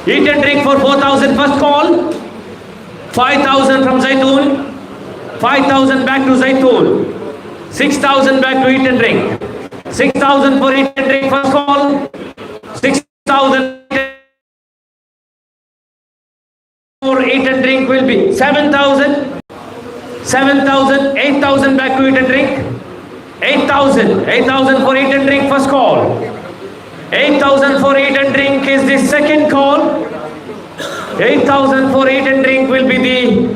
Eat and drink for 4,000 first call. 5,000 from Zaitoon. 5,000 back to Zaitoon. 6,000 back to eat and drink. 6,000 for eat and drink first call. 6,000 for eat and drink will be 7,000. 7,000, 8,000 back to eat and drink. 8,000, 8,000 for eat and drink first call. 8,000 for eat and drink is the second call. 8,000 for eat and drink will be the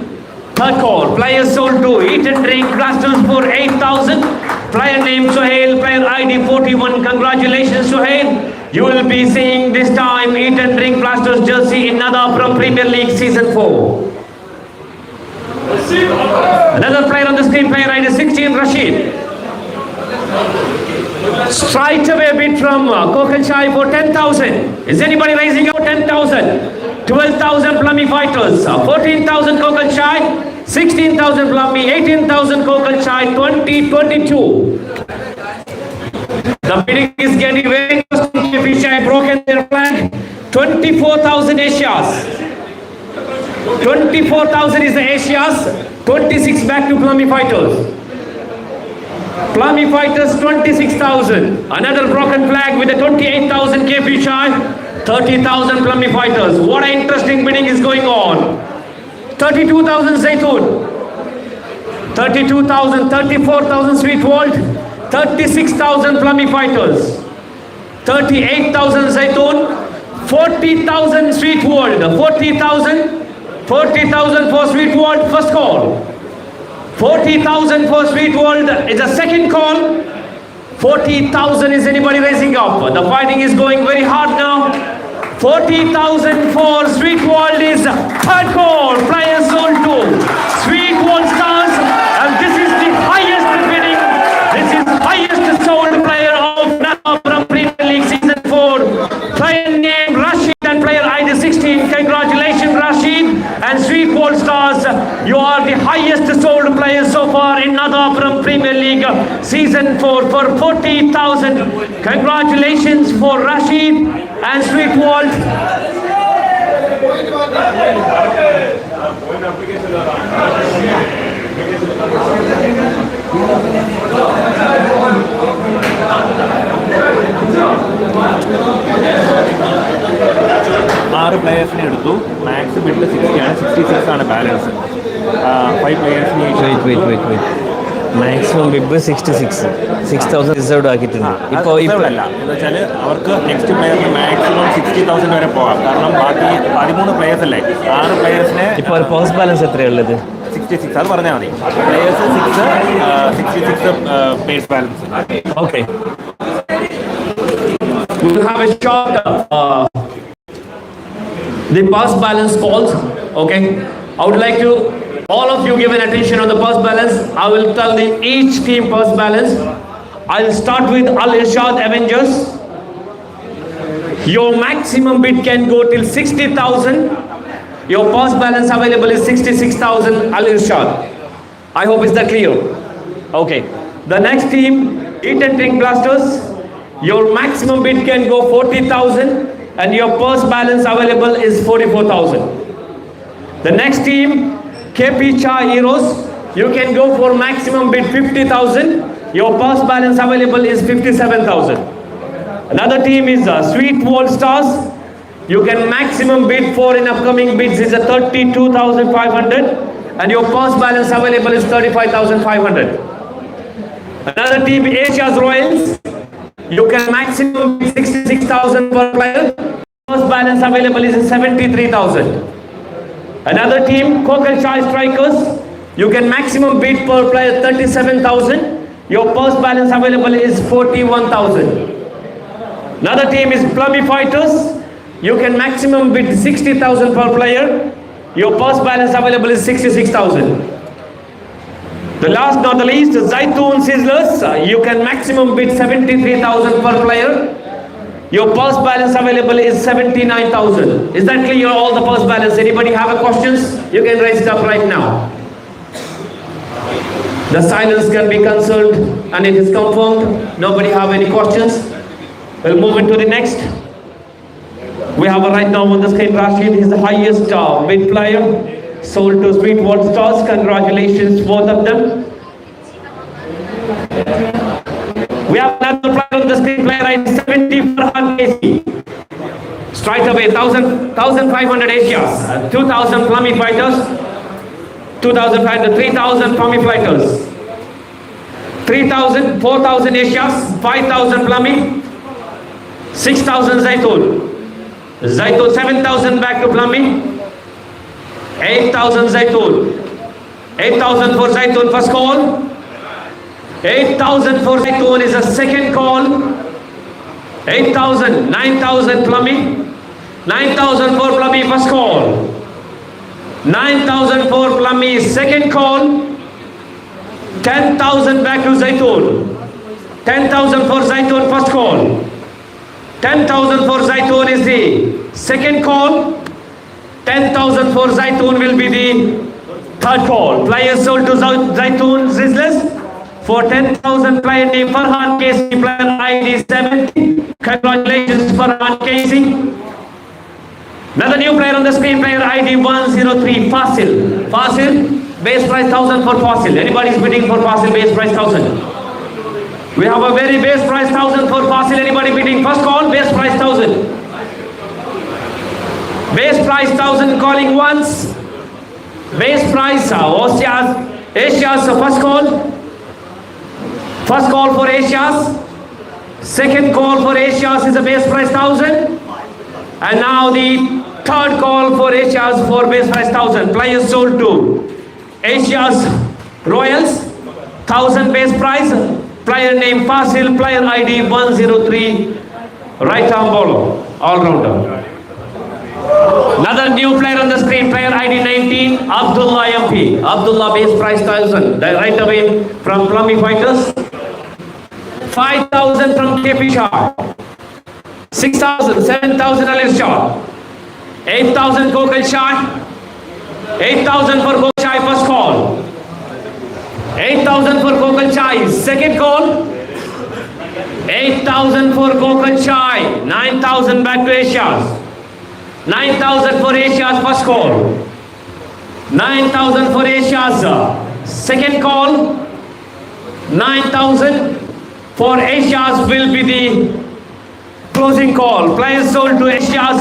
third call. Players sold to eat and drink blasters for 8,000. Player name Suhail, player ID 41. Congratulations Suhail. You will be seeing this time eat and drink blasters jersey in Nadapuram Premier League Season 4. Another player on the screen, player ID 16 Rashid. Straight away bid from Kokal Chai for 10,000. Is anybody raising up 10,000? 12,000 Plummy fighters, 14,000 Kokal Chai, 16,000 Plummy, 18,000 Kokal Chai, 2022. The bidding is getting very interesting. KP Chai broken their flag. 24,000 Asias. 24,000 is the Asias. 26 back to Plummy fighters. Plummy fighters 26,000. Another broken flag with the 28,000 KP Chai. 30,000 Plummy Fighters. What an interesting bidding is going on. 32,000 Zaytoon. 32,000, 34,000 Sweet World. 36,000 Plummy Fighters. 38,000 Zaytoon. 40,000 Sweet World. 40,000. 40,000 for Sweet World. First call. 40,000 for Sweet World is a second call. 40,000 is anybody raising up? The fighting is going very hard now. 40,000 for Sweet World is third call. Players zone 2. Sweet World Stars, and this is the highest bidding. This is highest sold player of Nagapura Premier League Season 4. Player name Rashid and player ID 16. Congratulations Rashid and Sweet World Stars. You are the highest sold player so far in Nagapura Premier League Season 4 for 40,000. Congratulations for Rashid and Sweet World. ആറ് പ്ലേയേഴ്സിനെ എടുത്തു. Max Biddle 60 ആണ്. 66 ആണ് balance. 5 പ്ലേയേഴ്സിന് Wait. Maximum bid 66. 6,000 reserved ആക്കിയിട്ടുണ്ട്. ഇപ്പോൾ അല്ല എന്ന് വെച്ചാൽ അവർക്ക് നെക്സ്റ്റ് പ്ലെയറിന് മാക്സിമം 60,000 വരെ പോകാം. കാരണം ബാക്കി 13 പ്ലേയേഴ്സ് അല്ലേ. 6 പ്ലേയേഴ്സിന് ഇപ്പോൾ ഒരു പോസ്റ്റ് ബാലൻസ് എത്രയുള്ളത്? 66. അത് പറഞ്ഞാൽ മതി. Players 66 pace balance. Okay. We will have a short the purse balance calls. Okay. I would like to all of you give an attention on the purse balance. I will tell the each team purse balance. I'll start with Al Irshad Avengers. Your maximum bid can go till 60,000. Your purse balance available is 66,000. Al Irshad. I hope is that clear. Okay. The next team, Eat and Drink Blasters. Your maximum bid can go 40,000 and your purse balance available is 44,000. The next team, KP Cha Heroes, you can go for maximum bid 50,000. Your purse balance available is 57,000. Another team is Sweet World Stars. You can maximum bid for in upcoming bids is 32,500 and your purse balance available is 35,500. Another team, Asia's Royals. You can maximum bid 66,000 per player. Purse balance available is 73,000. Another team, Kokal Chai Strikers, you can maximum bid per player 37,000. Your purse balance available is 41,000. Another team is Plummy Fighters. You can maximum bid 60,000 per player. Your purse balance available is 66,000. The last not the least, Zaytoon Sizzlers. You can maximum bid 73,000 per player. Your purse balance available is 79,000. Is that clear? All the purse balance. Anybody have a questions? You can raise it up right now. The silence can be cancelled and it is confirmed. Nobody have any questions? We'll move into the next. We have right now on the screen Rashid. He's the highest bid player. Sold to Sweet World Stars. Congratulations both of them. We have another player on the screen, player ID 70 Farhan KC. Straight away, 1,500 Asias, 2,000 Plummy Fighters, 2,500, 3,000 Plummy Fighters, 3,000, 4,000 Asias, 5,000 Plummy, 6,000 Zaytoon. Zaytoon, 7,000 back to Plummy, 8,000 Zaytoon, 8,000 for Zaytoon, first call. 8,000 for Zaytoon is a second call. 8,000, 9,000 Plummy, 9,000 for Plummy, first call. 9,000 for Plummy, second call. 10,000 back to Zaytoon. 10,000 for Zaytoon, first call. 10,000 for Zaytoon is the second call. 10,000 for Zaytoon will be the third call. Players sold to Zaytoon Sizzlers. For 10,000 player name Farhan KC, player ID 70. Congratulations Farhan KC. Another new player on the screen, player ID 103 Fasil. Fasil, base price 1,000 for Fasil. Anybody is bidding for Fasil, base price 1,000. We have a very base price 1,000 for Fasil. Anybody bidding? First call, base price 1,000. Base price 1000 calling once. Base price Asia's first call. First call for Asia's. Second call for Asia's is a base price 1000. And now the third call for Asia's for base price 1000. Players sold to Asia's Royals. 1000 base price. Player name Fasil. Player ID 103. Right arm bowler. All rounder. Another new player on the screen, player ID 19, Abdullah MP. Abdullah base price 1000. Right away from Plummy Fighters. 5000 from KP Shah. 6000, 7000 Alice Shah. 8000 Gokul Shah. 8000 for Gokul Shah first call. 8000 for Gokul Shah second call. 8000 for Gokul Shah. 9000 back to Asia's. 9000 for Asia's first call. 9000 for Asia's second call. 9000 for Asia's will be the closing call. Players sold to Asia's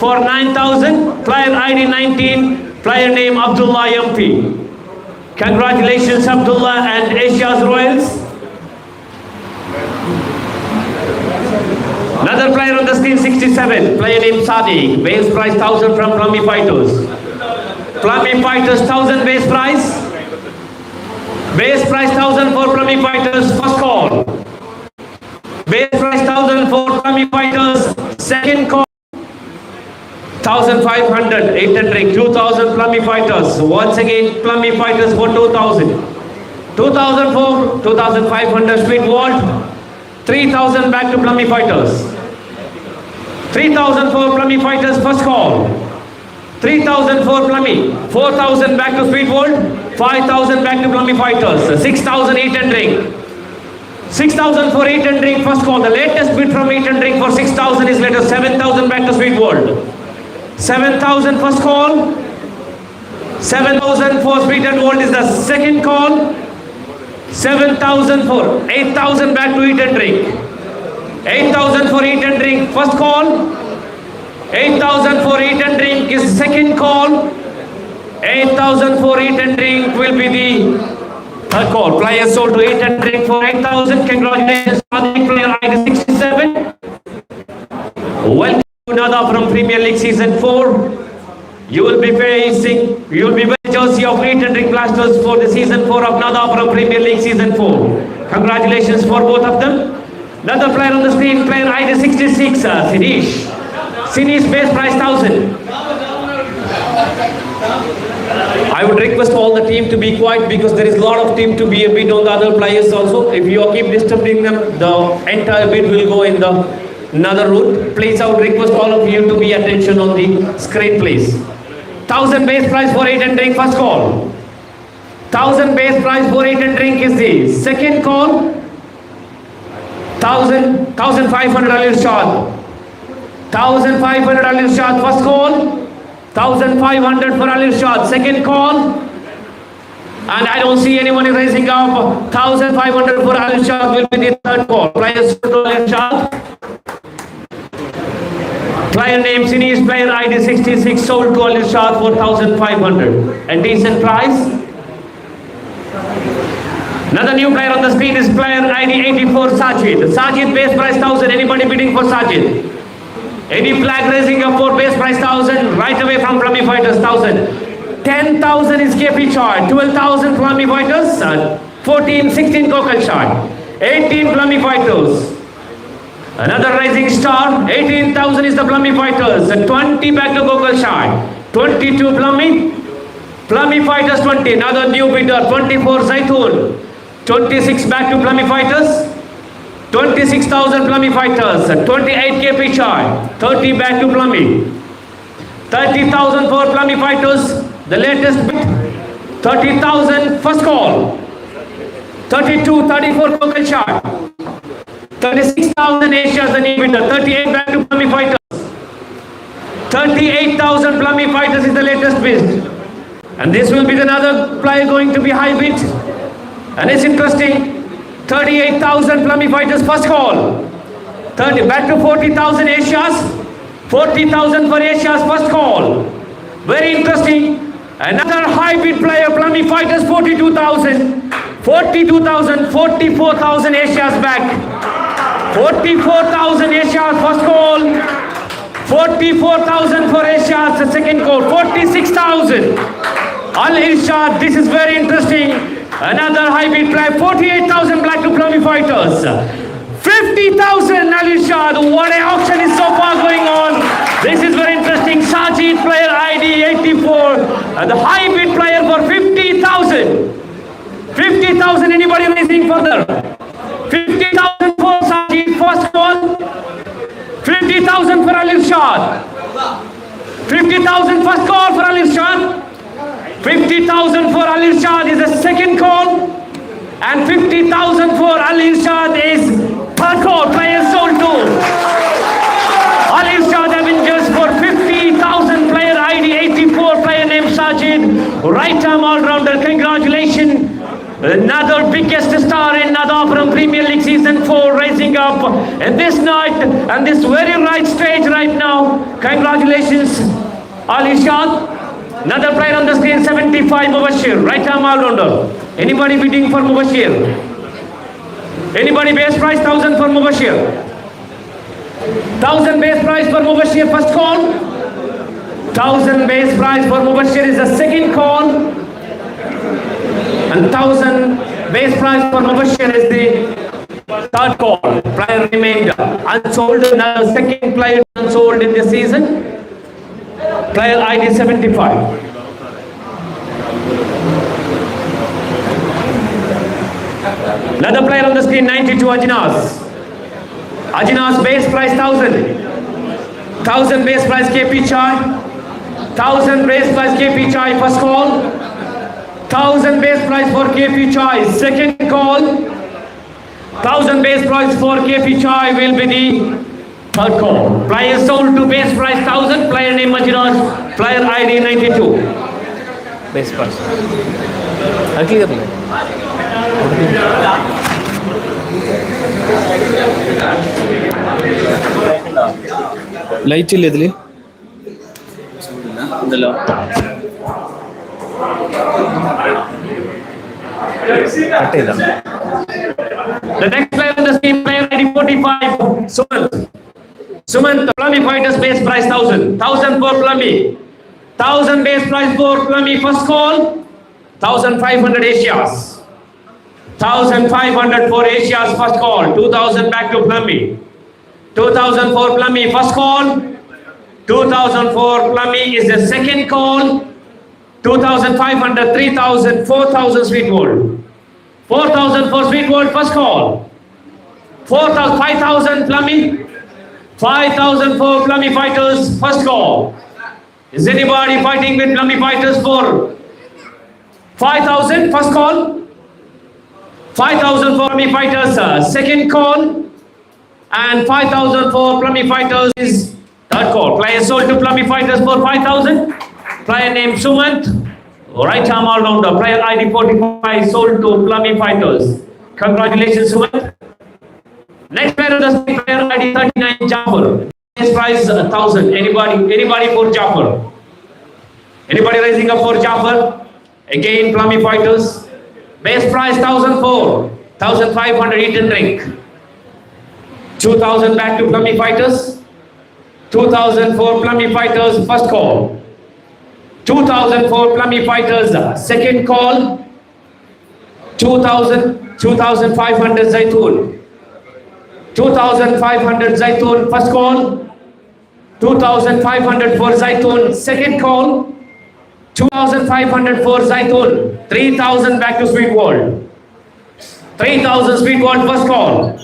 for 9000. Player ID 19. Player name Abdullah MP. Congratulations Abdullah and Asia's Royals. Another player on the screen 67. Player name Sadiq. Base price 1000 from Plummy Fighters. Plummy Fighters 1000 base price. Base price 1000 for Plummy Fighters first call. Base price 1000 for Plummy Fighters second call. 1500 800 2000 Plummy Fighters. Once again Plummy Fighters for 2000. 2000 for 2500 Sweet Vault. 3000 back to Plummy Fighters. 3000 for Plummy Fighters first call. 3000 for Plummy. 4000 back to Sweet Vault. 5000 back to Plummy Fighters. 6000 Eat and Drink. 6000 for Eat and Drink first call. The latest bid from Eat and Drink for 6000 is later 7000 back to Sweet Vault. 7000 first call. 7000 for Sweet and Vault is the second call. 7000 for 8000 back to Eat and Drink. 8000 for Eat and Drink first call. 8000 for Eat and Drink is second call. 8000 for Eat and Drink will be the third call. Players sold to Eat and Drink for 8000. Congratulations player ID 67. Welcome to Nada from Premier League Season 4. You will be wearing jersey of Eat and Drink Blasters for the Season 4 of Nada from Premier League Season 4. Congratulations for both of them. Another player on the screen, player ID 66, Sinish. Sinish base price 1000. I would request all the team to be quiet because there is a lot of team to be a bid on the other players also. If you keep disturbing them, the entire bid will go in the another route. Please, I would request all of you to be attention on the screen, please. 1000 base price for Eat and Drink first call. 1000 base price for Eat and Drink is the second call. 1500 Alil Shah. 1500 Alil Shah first call. 1500 for Alil Shah second call. And I don't see anyone raising up. 1500 for Alil Shah will be the third call. Players to Alil Shah. Player name Sinish, player ID 66 sold to Alil Shah for 1500. A decent price. Another new player on the screen is player ID 84 Sajid. Sajid base price 1000. Anybody bidding for Sajid? Any flag raising up for base price 1000? Right away from Plummy Fighters 1000. 10,000 is KP Chart. 12,000 Plummy Fighters. 14, 16 Gokul Shah. 18 Plummy Fighters. Another rising star. 18,000 is the Plummy Fighters. 20 back to Gokul Shah. 22 Plummy. Plummy Fighters 20. Another new bidder. 24 Zaitoon. 26 back to Plummy Fighters. 26,000 Plummy Fighters. 28 KP Chai. 30 back to Plummy. 30,000 for Plummy Fighters. The latest bid. 30,000 first call. 32, 34 Gokul Shah. 36,000 Asia's the new bidder. 38 back to Plummy Fighters. 38,000 Plummy Fighters is the latest bid. And this will be another player going to be high bid. And it's interesting. 38,000 Plummy Fighters first call. 30 back to 40,000 Asia's. 40,000 for Asia's first call. Very interesting. Another high bid player, Plummy Fighters, 42,000. 42,000, 44,000 Asia's back. 44,000 Asia's first call. 44,000 for Asia's second call. 46,000. Al Irshad, this is very interesting. Another high bid player, 48,000 black to Plummy Fighters. 50,000 Al Irshad. What an auction is so far going on. This is very interesting. Sajid player ID 84. And the high bid player for 50,000. 50,000. Anybody raising further? 50,000 for Sajid first call. 50,000 for Al Irshad. 50,000 first call for Al Irshad. 50,000 for Al Irshad is the second call. And 50,000 for Al Irshad is third call. Players sold to Al Irshad Avengers for 50,000. Player ID 84. Player named Sajid. Right arm all-rounder. Congratulations. Another biggest star in Nadapuram Premier League Season 4 rising up in this night and this very right stage right now. Congratulations, Al Irshad. Another player on the screen, 75, Mubashir. Right arm all-rounder. Anybody bidding for Mubashir? Anybody base price 1,000 for Mubashir? 1,000 base price for Mubashir, first call. 1,000 base price for Mubashir is the second call. And 1,000 base price for Mubashir is the third call. Player remained unsold. Another second player unsold in this season. Player ID 75. Another player on the screen, 92, Ajnas. Ajnas base price 1,000. 1,000 base price KP Chai. 1,000 base price KP Chai, first call. 1,000 base price for KP Chai, second call. 1,000 base price for KP Chai will be the third call. Player sold to base price 1,000. Player name Majiraj. Player ID 92. Base price. Clear. Light ഇല്ല ഇതില് ഉണ്ടല്ലോ. The next player in the same player ID 45, Sumant. Sumant, Plummy Fighters base price 1,000. 1,000 for Plummy. 1,000 base price for Plummy, first call. 1,500 Asia's. 1,500 for Asia's first call. 2,000 back to Plummy. 2,000 for Plummy, first call. 2,000 for Plummy is the second call. 2,500, 3,000, 4,000 Sweet World. 4,000 for Sweet World, first call. 4,000, 5,000 Plummy. 5,000 for Plummy Fighters, first call. Is anybody fighting with Plummy Fighters for 5,000, first call? 5,000 for Plummy Fighters, second call. And 5,000 for Plummy Fighters is third call. Player sold to Plummy Fighters for 5,000. Player named Sumant. Right arm all-rounder. Player ID 45 sold to Plummy Fighters. Congratulations, Sumant. Next player of the same player ID 39, Jafar. Base price 1,000. Anybody for Jafar? Anybody raising up for Jafar? Again, Plummy Fighters. Base price 1,004. 1,500 eat and drink. 2,000 back to Plummy Fighters. 2,000 for Plummy Fighters, first call. 2,000 for Plummy Fighters, second call. 2,500 Zaitoon. 2,500 Zaitoon, first call. 2,500 for Zaitoon, second call. 2,500 for Zaitoon. 3,000 back to Sweet World. 3,000 Sweet World, first call.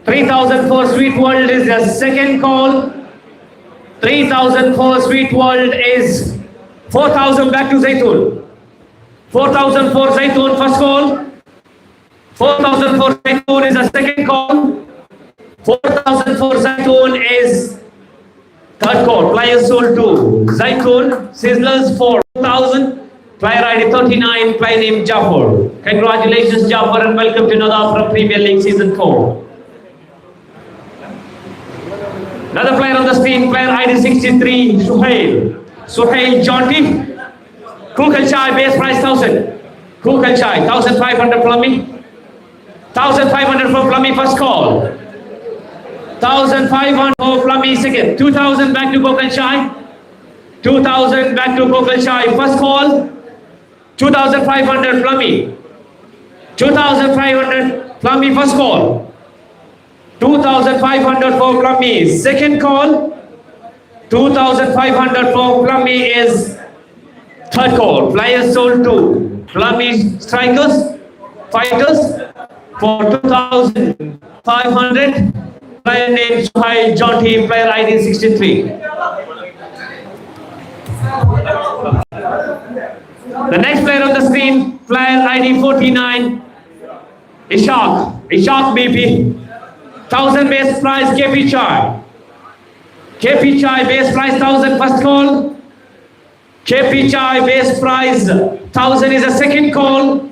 3,000 for Sweet World is the second call. 3,000 for Sweet World is 4,000 back to Zaitoon. 4,000 for Zaitoon, first call. 4,000 for Zaitoon is the second call. 4,000 for Zaitoon is third call. Players sold to Zaitoon. Sizzlers 4,000. Player ID 39. Player name Jafar. Congratulations, Jafar, and welcome to Nadapuram Premier League Season 4. Another player on the screen, player ID 63, Suhail. Suhail Jonty. Kukalchai, base price 1000. Kukalchai, 1500 Plummy. 1500 for Plummy, first call. 1500 for Plummy, second. 2000 back to Kukalchai. 2000 back to Kukalchai, first call. 2500 Plummy. 2500 Plummy, first call. 2500 for Plummy, second call. 2500 for Plummy is third call. Players sold to Plummy strikers, fighters for 2500. Player name Suhail Jonty, player ID 63. The next player on the screen, player ID 49, Ishaq BP. 1000 base price, KP Chai. KP Chai base price 1000, first call. KP Chai base price 1000 is a second call.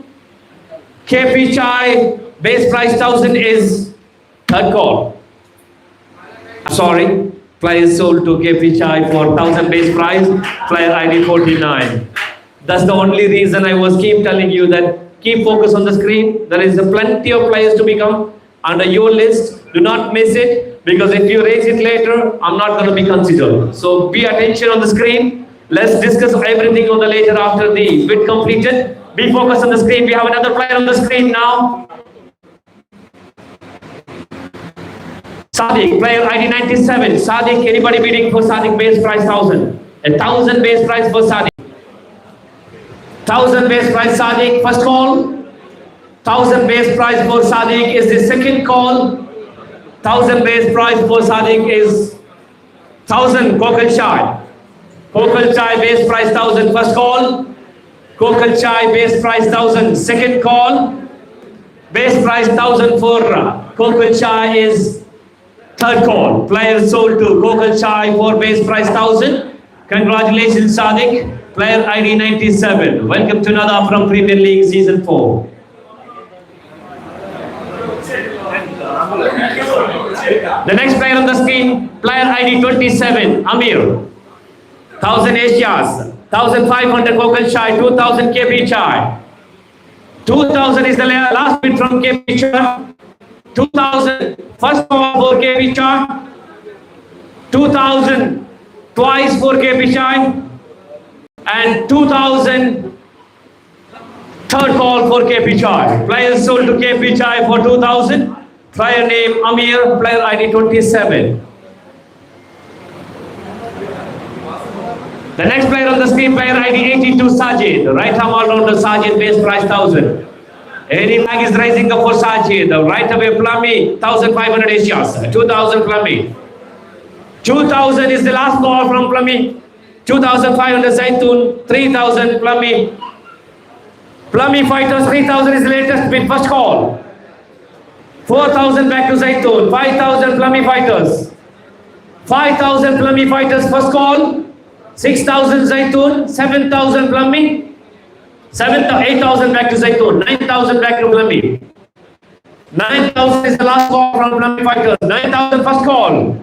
KP Chai base price 1000 is third call. I'm sorry, players sold to KP Chai for 1000 base price, player ID 49. That's the only reason I was keep telling you that keep focus on the screen. There is plenty of players to become under your list. Do not miss it, because if you raise it later, I'm not going to be considered. So be attention on the screen. Let's discuss everything on the later after the bid completed. Be focused on the screen. We have another player on the screen now. Sadiq, player ID 97. Sadiq, anybody bidding for Sadiq base price 1000? 1000 base price for Sadiq. 1000 base price Sadiq, first call. 1000 base price for Sadiq is the second call. 1000 base price for Sadiq is 1000 Kukalchai. Kukalchai base price 1000, first call. Kukalchai base price 1000, second call. Base price 1000 for Kukalchai is third call. Player sold to Kukalchai for base price 1000. Congratulations Sadiq, player ID 97. Welcome to another from Premier League Season 4. The next player on the screen, player ID 27, Amir. 1000 Asias, 1500 Kukalchai, 2000 KP Chai. 2000 is the last bid from KP Chai. 2000, first call for KP Chai. 2000, twice for KP Chai. And 2000, third call for KP Chai. Players sold to KP Chai for 2000. Player name Amir, player ID 27. The next player on the screen, player ID 82, Sajid. Right arm all-rounder Sajid, base price 1000. Any flag is rising up for Sajid. Right away Plummy, 1500 Asias. 2000 Plummy. 2000 is the last call from Plummy. 2500 Zaitun, 3000 Plummy. Plummy fighters, 3000 is the latest bid, first call. 4000 back to Zaitun, 5000 Plummy fighters. 5000 Plummy fighters, first call. 6000 Zaitun, 7000 Plummy. 8000 back to Zaitun, 9000 back to Plummy. 9000 is the last call from Plummy fighters. 9000 first call.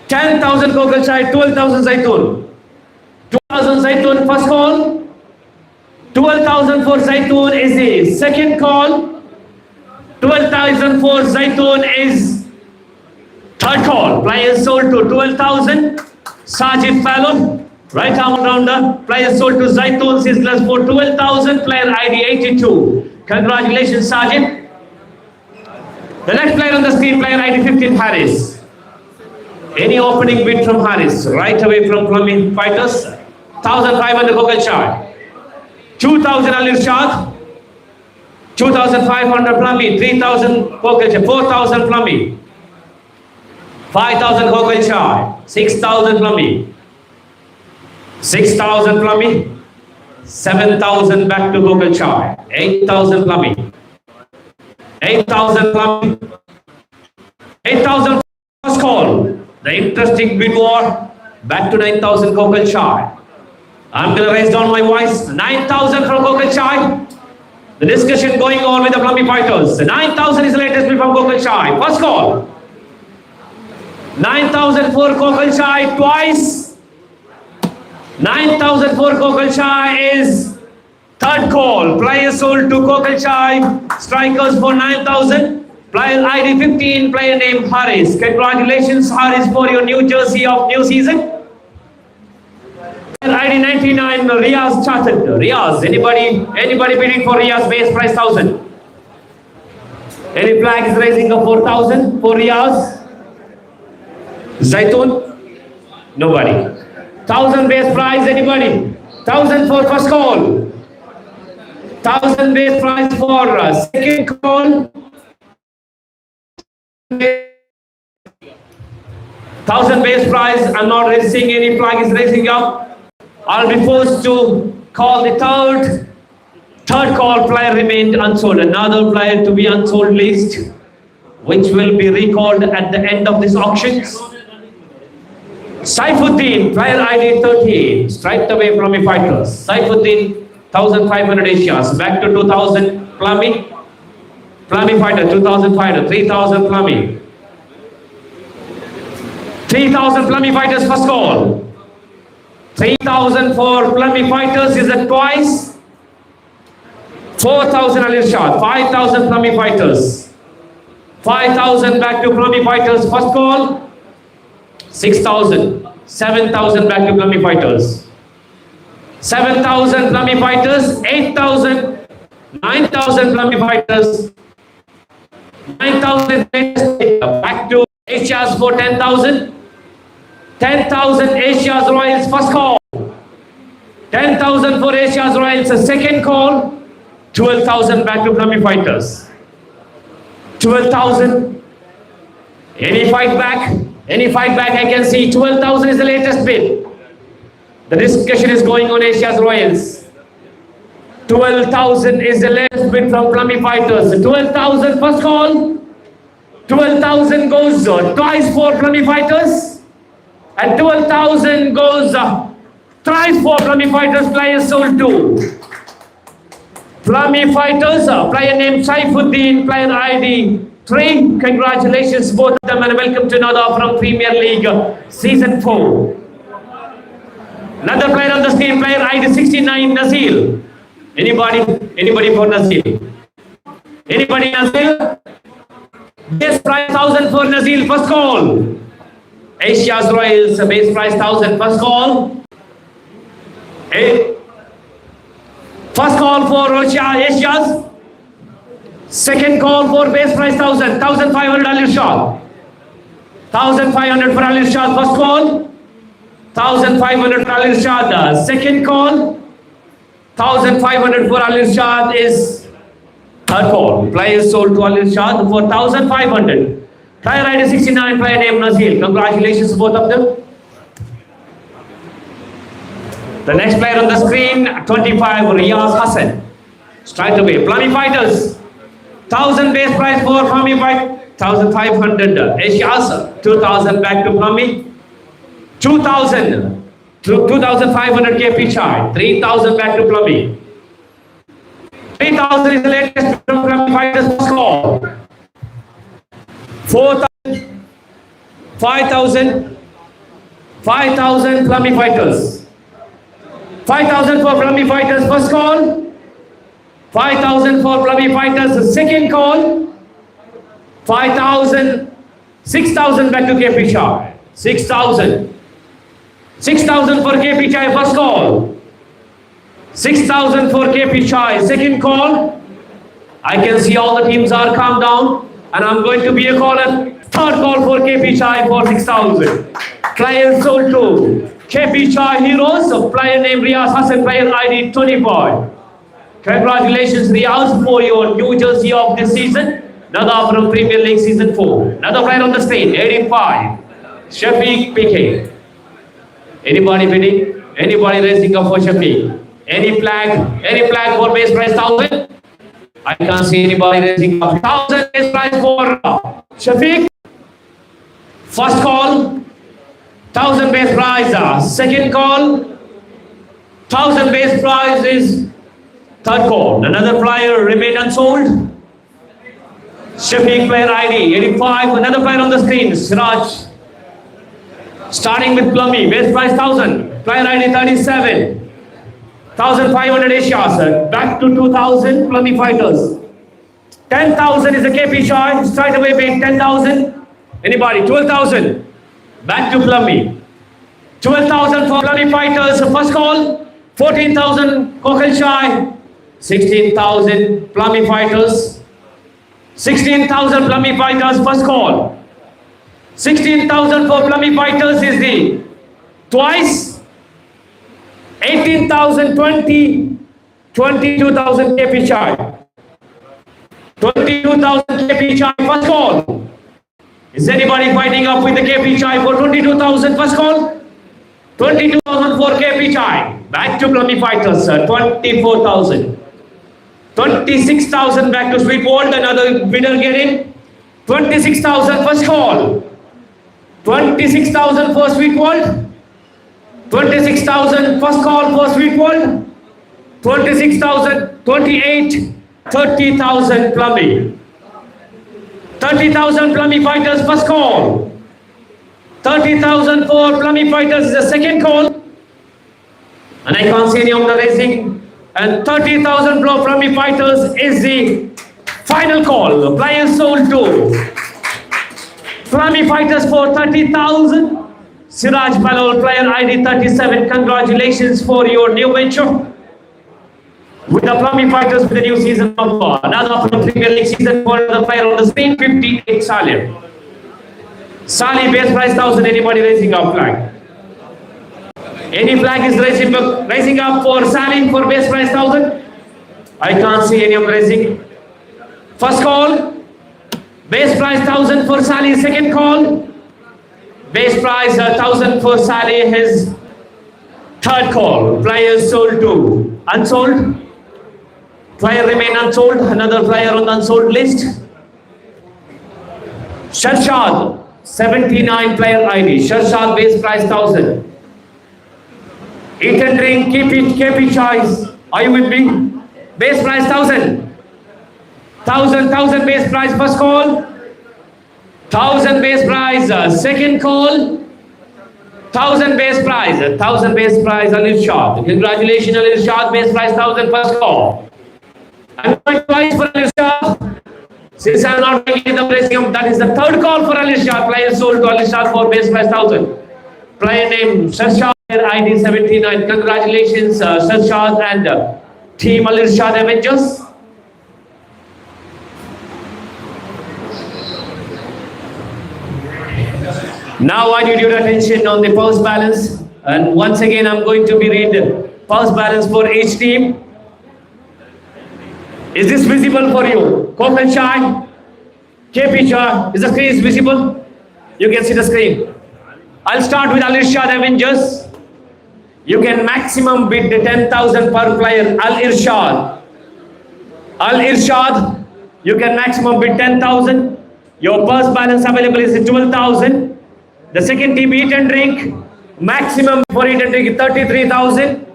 10,000 Kukalchai, 12,000 Zaitun. 12,000 Zaitun first call. 12,000 for Zaitun is the second call. 12,000 for Zaitun is third call. Players sold to 12,000. Sajid Fallon, right arm rounder. Players sold to Zaitun Sizzlers for 12,000. Player ID 82. Congratulations, Sajid. The next player on the screen, player ID 15, Harris. Any opening bid from Harris, right away from Plummy fighters. 1,500 Kukalchai. 2,000 Al Irshad. 2,500 Plummy. 3,000 Kukalchai. 4,000 Plummy. 5,000 Kukalchai. 6,000 Plummy. 6,000 Plummy. 7,000 back to Kukalchai. 8,000 Plummy. 8,000 Plummy. 8,000 first call. The interesting bid war. Back to 9,000 Kukalchai. I'm going to raise down my voice. 9,000 from Kukalchai. The discussion going on with the Plummy fighters. 9,000 is the latest bid from Kukalchai. First call. 9,000 for Kokalshai twice. 9,000 for Kokalshai is third call. Player sold to Kokalshai. Strikers for 9,000. Player ID 15, player name Haris. Congratulations, Haris, for your new jersey of new season. Player ID 99, Riaz charted. Riaz, anybody bidding for Riaz base price 1,000? Any flag is raising up 4,000 for Riaz? Zaitun? Nobody. 1,000 base price, anybody? 1,000 for first call. 1,000 base price for second call. 1,000 base price. I'm not raising any flag is raising up. I'll be forced to call the third call. Player remained unsold. Another player to be unsold list, which will be recalled at the end of this auction. Saifuddin, player ID 13, straight away Plummy Fighters. Saifuddin, 1,500 Asias. Back to 2,000 Plummy. Plummy Fighter, 2,000 Fighter, 3,000 Plummy. 3,000 Plummy Fighters first call. 3,000 for Plummy Fighters is a twice. 4,000 Alir Shah, 5,000 Plummy Fighters. 5,000 back to Plummy Fighters first call. 6,000. 7,000 back to Plummy Fighters. 7,000 Plummy Fighters. 8,000. 9,000 Plummy Fighters. 9,000 back to Asia's for 10,000. 10,000 Asia's Royals first call. 10,000 for Asia's Royals second call. 12,000 back to Plummy Fighters. 12,000. Any fight back? Any fight back I can see. 12,000 is the latest bid. The discussion is going on Asia's Royals. 12,000 is the latest bid from Plummy Fighters. 12,000 first call. 12,000 goes twice for Plummy Fighters. And 12,000 goes thrice for Plummy Fighters. Players sold to Plummy Fighters. Player name Saifuddin. Player ID 3. Congratulations both of them and welcome to another from Premier League Season 4. Another player on the screen, player ID 69, Nazil. Anybody for Nazil? Anybody Nazil? Base price 1,000 for Nazil, first call. Asia's Royals, base price 1,000, first call. First call for Asia's. Second call for base price 1,000. 1,500 Alir Shah. 1,500 for Alir Shah, first call. 1,500 for Alir Shah, second call. 1,500 for Alir Shah is third call. Players sold to Alir Shah for 1,500. Player ID 69, player name Nazil. Congratulations both of them. The next player on the screen, 25, Riyaz Hassan. Straight away. Plummy Fighters. 1,000 base price for Plummy Fight. 1,500 Asias. 2,000 back to Plummy. 2,000. 2,500 KP Chai. 3,000 back to Plummy. 3,000 is the latest from Plummy Fighters score. 4,000. 5,000. 5,000 Plummy Fighters. 5,000 for Plummy Fighters first call. 5,000 for Plummy Fighters second call. 5,000. 6,000 back to KP Chai. 6,000. 6,000 for KP Chai first call. 6,000 for KP Chai second call. I can see all the teams are calm down and I'm going to be a caller. Third call for KP Chai for 6,000. Players sold to KP Chai Heroes. Player name Riyaz Hassan, player ID 25. Congratulations Riyaz for your new jersey of this season. Another from Premier League Season 4. Another player on the screen, 85. Shafiq PK. Anybody bidding? Anybody raising up for Shafiq? Any flag for base price 1,000? I can't see anybody raising up. 1,000 base price for Shafiq. First call, 1,000 base price. Second call, 1,000 base price is third call. Another player remained unsold. Shafiq player ID 85. Another player on the screen, Siraj. Starting with Plummy, base price 1000, player ID 37, 1500 Asia, sir. Back to 2000, Plummy Fighters. 10,000 is a KP Chai, straight away bid 10,000. Anybody? 12,000. Back to Plummy. 12,000 for Plummy Fighters, first call. 14,000 Kokal Chai. 16,000 Plummy Fighters. 16,000 Plummy Fighters, first call. 16,000 for Plummy Fighters is the twice. 18,000, 20, 22,000 KP Chai. 22,000 KP Chai, first call. Is anybody fighting up with the KP Chai for 22,000, first call? 22,000 for KP Chai. Back to Plummy Fighters, sir. 24,000. 26,000 back to Sweet World. Another bidder getting 26,000, first call. 26,000 for Sweet World. 26,000 first call for Sweet World. 26,000, 28, 30,000 Plummy. 30,000 Plummy Fighters, first call. 30,000 for Plummy Fighters is the second call. And I can't see any of the raising. And 30,000 Plummy Fighters is the final call. Players sold to Plummy Fighters for 30,000. Siraj Palol, player ID 37. Congratulations for your new venture. With the Plummy Fighters with the new season of another Premier League season for the player on the screen, 58 Salim. Salih, base price 1,000. Anybody raising up flag? Any flag is raising up for Salih for base price 1,000? I can't see any of raising. First call. Base price 1,000 for Salih. Second call. Base price 1,000 for Salih. His third call. Players sold to Unsold. Player remain unsold. Another player on the unsold list. Sharshad, 79 player ID. Sharshad, base price 1,000. Eat and drink, keep it choice. Are you with me? Base price 1,000. 1,000 base price first call. 1,000 base price second call. 1,000 base price. 1,000 base price Alil Shah. Congratulations Alil Shah. Base price 1,000 first call. I'm going twice for Alil Shah. Since I'm not making the pressing, that is the third call for Alil Shah. Player sold to Alil Shah for base price 1,000. Player name Sharshad, ID 79. Congratulations Sharshad and team Alil Shah Avengers. Now I need your attention on the purse balance, and once again I'm going to be read the purse balance for each team. Is this visible for you? Kokan Shah, KP Shah, is the screen visible? You can see the screen. I'll start with Al Irshad Avengers. You can maximum bid 10,000 per player. Al Irshad, you can maximum bid 10,000. Your purse balance available is 12,000. The second team, Eat and Drink, maximum for Eat and Drink is 33,000.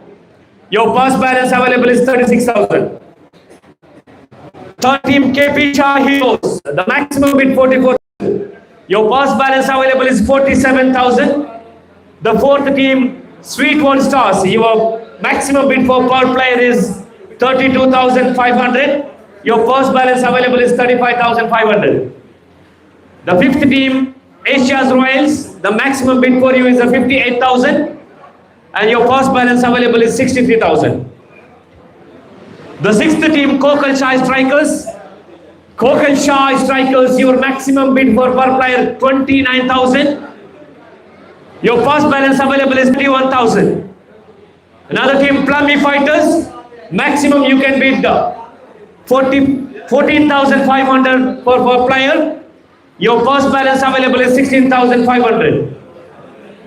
Your purse balance available is 36,000. Third team, KP Shah Heroes, the maximum bid 44,000. Your purse balance available is 47,000. The fourth team, Sweet One Stars, your maximum bid for per player is 32,500. Your purse balance available is 35,500. The fifth team, Asia's Royals, the maximum bid for you is 58,000 and your purse balance available is 63,000. The sixth team, Kokal Shah Strikers. Kokal Shah Strikers, your maximum bid for per player 29,000. Your purse balance available is 31,000. Another team, Plummy Fighters, maximum you can bid 14,500 for per player. Your purse balance available is 16,500.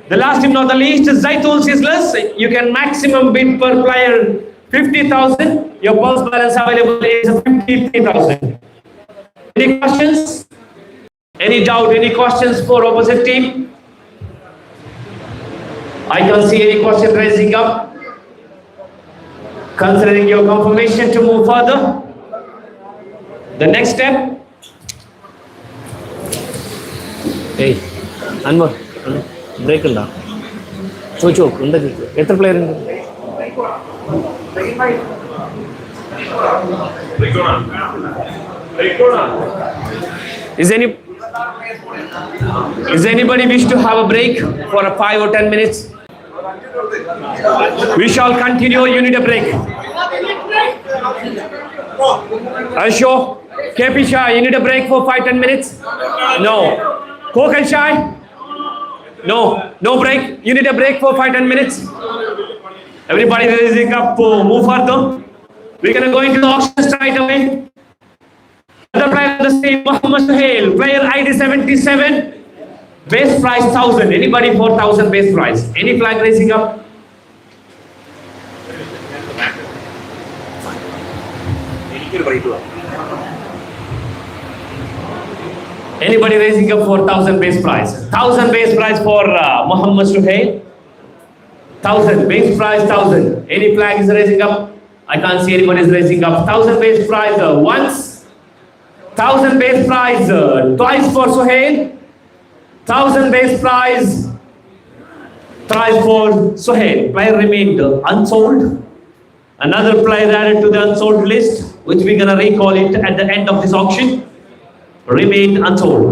The last team, not the least, is Zaitun Sizzlers. You can maximum bid per player 50,000. Your purse balance available is 53,000. Any questions? Any doubt? Any questions for opposite team? I can't see any question raising up. Considering your confirmation to move further. The next step. Hey, Anwar. Break ഉണ്ടോ ചോദിച്ചു നോക്ക് എന്താ ചോദിച്ചു എത്ര player ഉണ്ട് Is anybody wish to have a break for a 5 or 10 minutes? We shall continue. You need a break. Asho, KP Shah, you need a break for 5-10 minutes? No. Kokan Shah? No. No break. You need a break for 5-10 minutes? Everybody raising up. Move further. We're going to go into the auction straight away. Another player on the screen, Muhammad Suhail, player ID 77, base price 1000. Anybody for 1000 base price? Any flag raising up? Anybody raising up for 1000 base price? 1000 base price for Muhammad Suhail. 1000 base price 1000. Any flag is raising up? I can't see anybody is raising up. 1000 base price once. 1000 base price twice for Suhail. 1000 base price thrice for Suhail. Player remained unsold. Another player added to the unsold list, which we're gonna recall it at the end of this auction, remained unsold.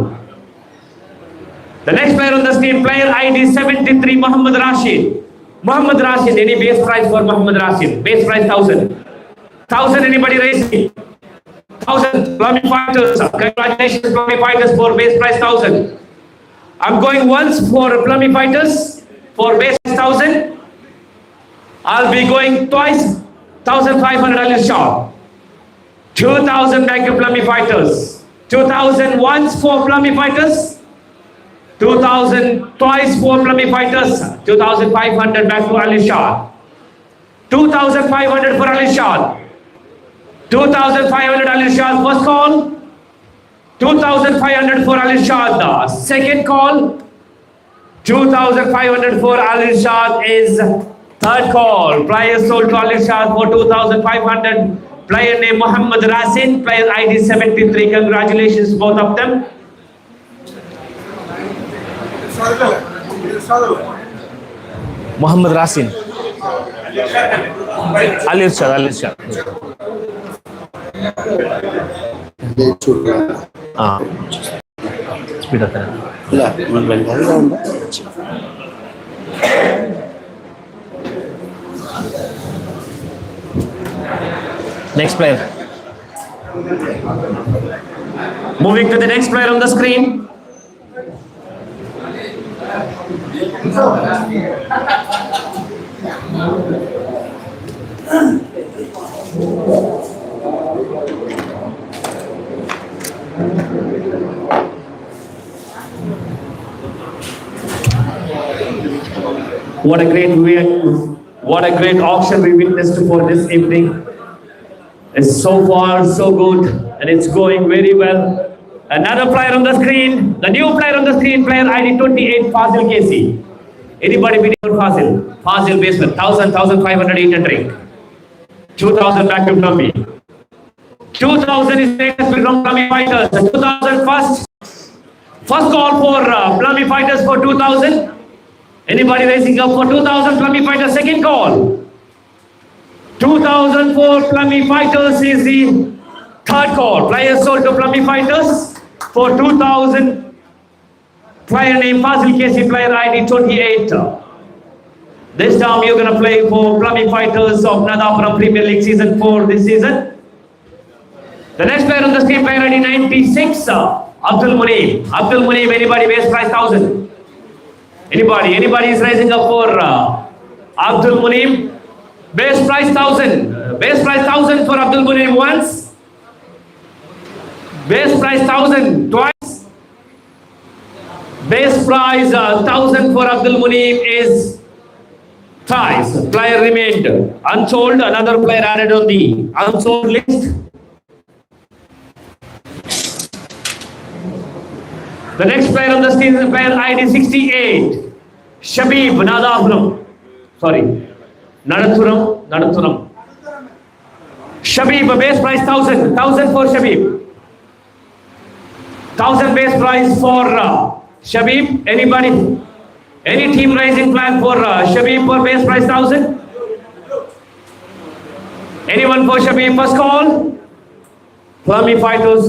The next player on the screen, player ID 73, Muhammad Rashid. Muhammad Rashid, any base price for Muhammad Rashid? Base price 1000. 1000, anybody raising? 1000 Plummy Fighters. Congratulations, Plummy Fighters, for base price 1000. I'm going once for Plummy Fighters for base price 1000. I'll be going twice, 1500 Alil Shah. 2000 back to Plummy Fighters. 2000 once for Plummy Fighters. 2000 twice for Plummy Fighters. 2500 back to Alil Shah. 2500 for Alil Shah. 2500 Alil Shah, first call. 2500 for Alil Shah, second call. 2500 for Alil Shah is third call. Player sold to Alil Shah for 2500. Player name Muhammad Rasin, player ID 73. Congratulations, both of them. Muhammad Rasin. Alil Shah, Alil Shah. Speed up. Next player. Moving to the next player on the screen. What a great auction we witnessed for this evening. It's so far so good and it's going very well. Another player on the screen, the new player on the screen, player ID 28, Fazil Casey. Anybody bidding for Fazil? Fazil basement, 1000, 1500 each and drink. 2000 back to Plummy. 2000 is latest from Plummy Fighters. 2000 first call for Plummy Fighters for 2000. Anybody raising up for 2000 Plummy Fighters? Second call. 2000 for Plummy Fighters is the third call. Players sold to Plummy Fighters for 2000. Player name Fazil Casey, player ID 28. This time you're going to play for Plummy Fighters of Nadapuram Premier League Season 4 this season. The next player on the screen, player ID 96, Abdul Muneem. Abdul Muneem, anybody base price 1000? Anybody is rising up for Abdul Muneem? Base price 1000. Base price 1000 for Abdul Muneem once. Base price 1000 twice. Base price 1000 for Abdul Muneem is thrice. Player remained unsold. Another player added on the unsold list. The next player on the screen is player ID 68. Shabib Nadapuram. Sorry. Nadathuram. Shabib, base price 1000. 1000 for Shabib. 1000 base price for Shabib. Anybody? Any team raising flag for Shabib for base price 1,000? Anyone for Shabib? First call. Plummy Fighters,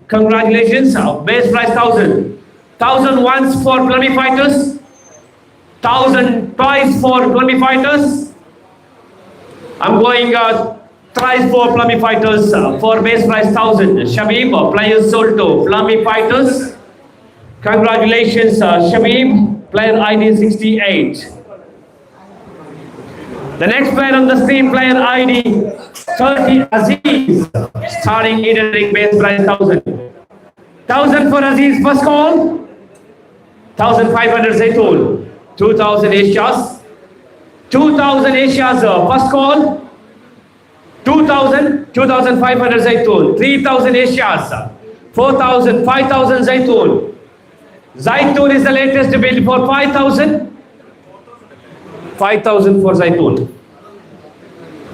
congratulations. Base price 1,000. 1,000 once for Plummy Fighters. 1,000 twice for Plummy Fighters. I'm going thrice for Plummy Fighters for base price 1,000. Shabib, players sold to Plummy Fighters. Congratulations, Shabib, player ID 68. The next player on the screen, player ID 30, Aziz, starting entering base price 1,000. 1,000 for Aziz, first call. 1,500 Zaytul. 2,000 Asias. 2,000 Asias, first call. 2,000, 2,500 Zaytul. 3,000 Asias. 4,000, 5,000 Zaytul. Zaytul is the latest bid for 5,000. 5,000 for Zaytul.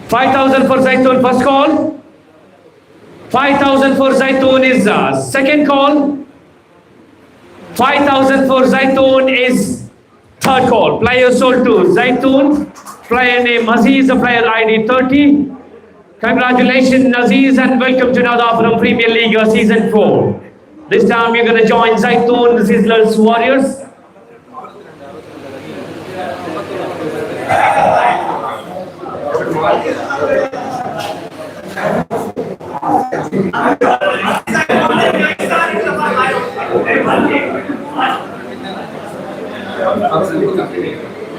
5,000 for Zaytul, first call. 5,000 for Zaytul is second call. 5,000 for Zaytul is third call. Player sold to Zaytul. Player name Aziz, player ID 30. Congratulations Aziz and welcome to Nada from Premier League Season 4. This time you're going to join Zaytul Sizzlers Warriors.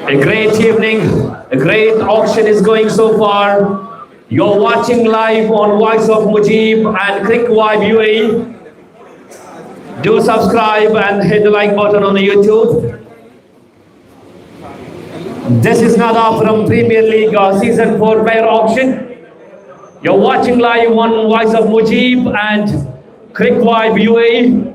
A great evening, a great auction is going so far. You're watching live on Voice of Mujeeb and Click Vibe UAE. Do subscribe and hit the like button on the YouTube. This is Nada from Premier League Season 4 player auction. You're watching live on Voice of Mujeeb and Click Vibe UAE.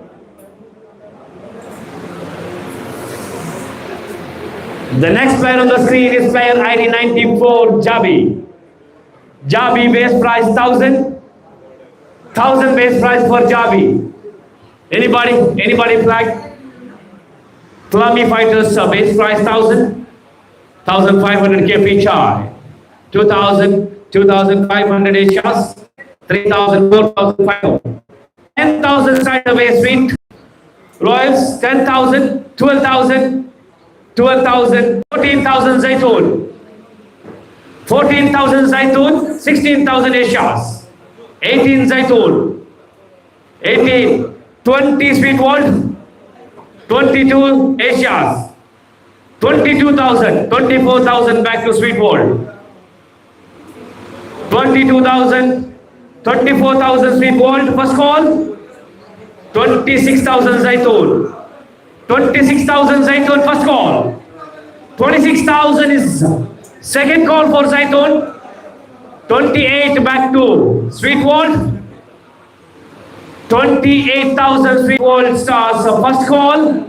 The next player on the screen is player ID 94, Jabi. Jabi base price 1,000. 1,000 base price for Jabi. Anybody flag? Plummy Fighters base price 1,000. 1,500 KP chai. 2,000, 2,500 Asias. 3,000, 4,500. 10,000 side away sweet. Royals 10,000, 12,000. 12,000, 14,000 Zaytul, 14,000 Zaytul, 16,000 Asias, 18 Zaytul, 18, 20 Sweet World, 22 Asias, 22,000, 24,000 back to Sweet World, 22,000, 24,000 Sweet World, first call, 26,000 Zaytul. 26,000 Zaytul first call. 26,000 is second call for Zaytul. 28 back to Sweet World. 28,000 Sweet World stars first call.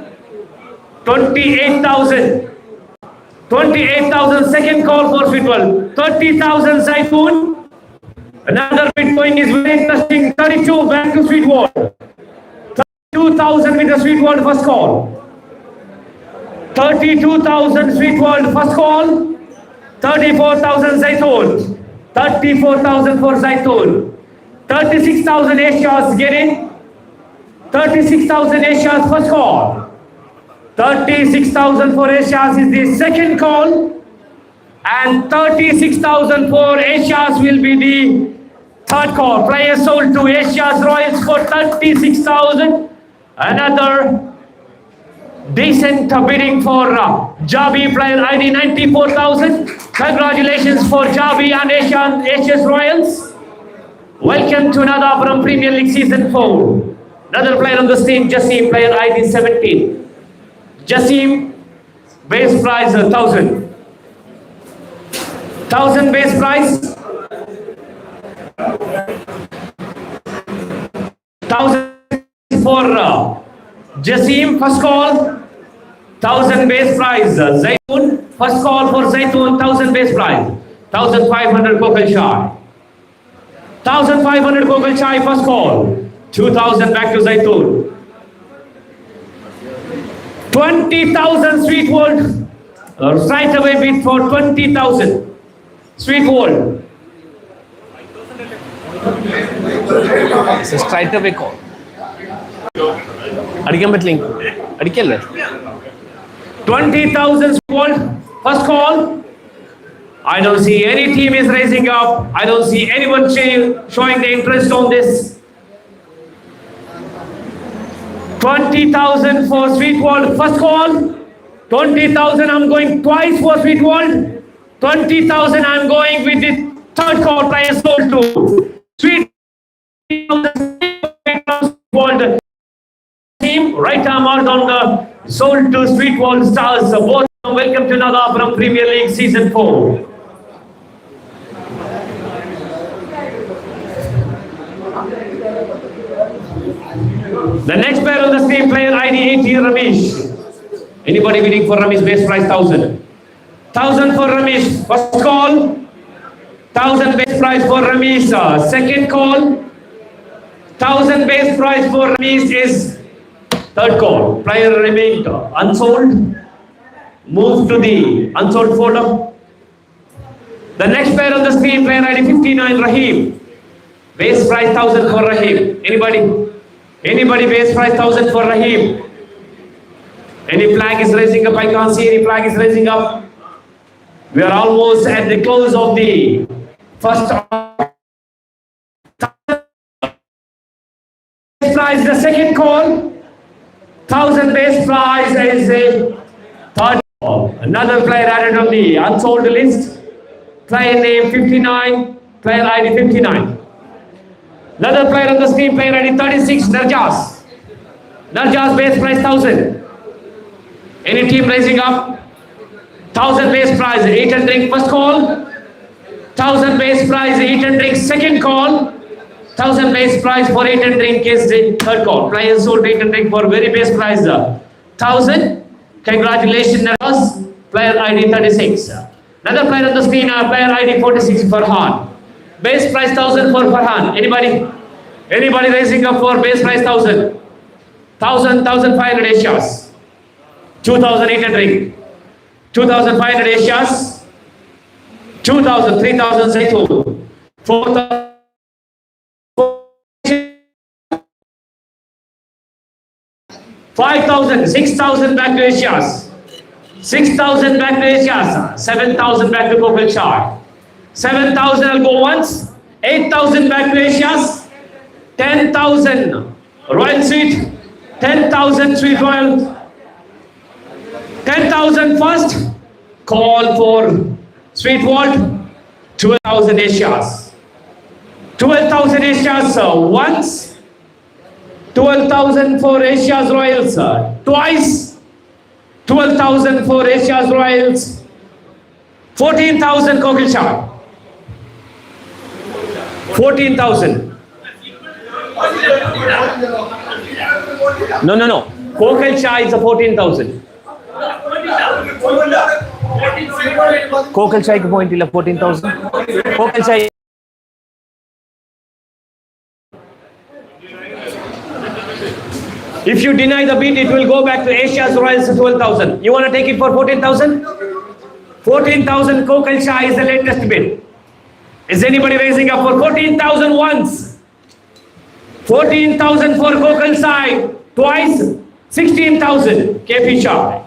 28,000. 28,000 second call for Sweet World. 30,000 Zaytul. Another Bitcoin is very interesting. 32 back to Sweet World. 2,000 with the Sweet World first call. 32,000 Sweet World first call. 34,000 Zaytul. 34,000 for Zaytul. 36,000 Asias get in. 36,000 Asias first call. 36,000 for Asias is the second call. And 36,000 for Asias will be the third call. Players sold to Asia's Royals for 36,000. Another decent bidding for Jabi, player ID 94,000. Congratulations for Jabi and Asia's Royals. Welcome to Nada from Premier League Season 4. Another player on the scene, Jassim, player ID 17. Jassim, base price 1,000. 1,000 base price. 1,000 for Jassim, first call. 1,000 base price. Zaytun, first call for Zaytun, 1,000 base price. 1,500 Kokal Chai. 1,500 Kokal Chai, first call. 2,000 back to Zaytun. 20,000 Sweet World. Right away bid for 20,000 Sweet World. It's a straight away call. അടിക്കാൻ പറ്റില്ല അടിക്കല്ലേ 20,000 World. First call. I don't see any team is raising up. I don't see anyone showing the interest on this. 20,000 for Sweet World. First call. 20,000. I'm going twice for Sweet World. 20,000. I'm going with the third call. Price sold to Sweet World. Team right arm out on the sold to Sweet World Stars. Both welcome to another from Premier League Season 4. The next pair on the screen, player ID 80 Ramesh. Anybody bidding for Ramesh? Base price 1,000. 1,000 for Ramesh. First call. 1,000 base price for Ramesh. Second call. 1,000 base price for Ramesh is third call. Player remained unsold. Move to the unsold folder. The next pair on the screen, player ID 59 Rahim. Base price 1,000 for Rahim. Anybody? Anybody base price 1,000 for Rahim? Any flag is raising up? I can't see any flag is raising up. We are almost at the close of the first price. The second call. 1,000 base price is a third call. Another player added on the unsold list. Player name 59. Player ID 59. Another player on the screen, player ID 36, Narjas. Narjas base price 1,000. Any team raising up? 1,000 base price, eat and drink first call. 1,000 base price, eat and drink second call. 1,000 base price for eat and drink is the third call. Players sold eat and drink for very base price 1,000. Congratulations, Narjas. Player ID 36. Another player on the screen, player ID 46, Farhan. Base price 1,000 for Farhan. Anybody? Anybody raising up for base price 1,000? 1,000, 1,500 Asias. 2,800. 2,500 Asias. 2,000, 3,000 Zaitu. 4,000. 5,000, 6,000 back to Asias. 6,000 back to Asias. 7,000 back to Kokal Shah. 7,000 I'll go once. 8,000 back to Asias. 10,000 Royal Suite. 10,000 Sweet Royal. 10,000 first. Call for Sweet World. 12,000 Asias. 12,000 Asias once. 12,000 for Asia's Royals. Twice. 12,000 for Asia's Royals. 14,000 Kokal Shah. 14,000. No. Kokal Shah is a 14,000. Kokal Shah point illa 14,000. Kokal Shah. If you deny the bid, it will go back to Asia's Royals 12,000. You want to take it for 14,000? 14,000 Kokal Shah is the latest bid. Is anybody raising up for 14,000 once? 14,000 for Kokal Shah twice. 16,000 KP Shah.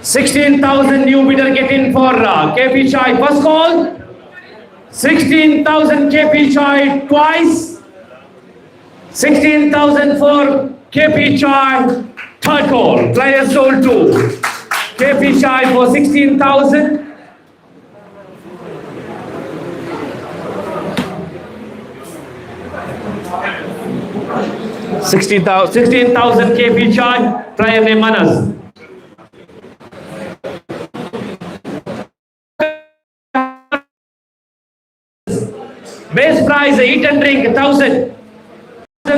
16,000 new bidder get in for KP Shah first call. 16,000 KP Shah twice. 16,000 for KP Shah third call. Players sold to KP Shah for 16,000. 16,000 KP Shah. Player name Manas. Base price eat and drink 1,000.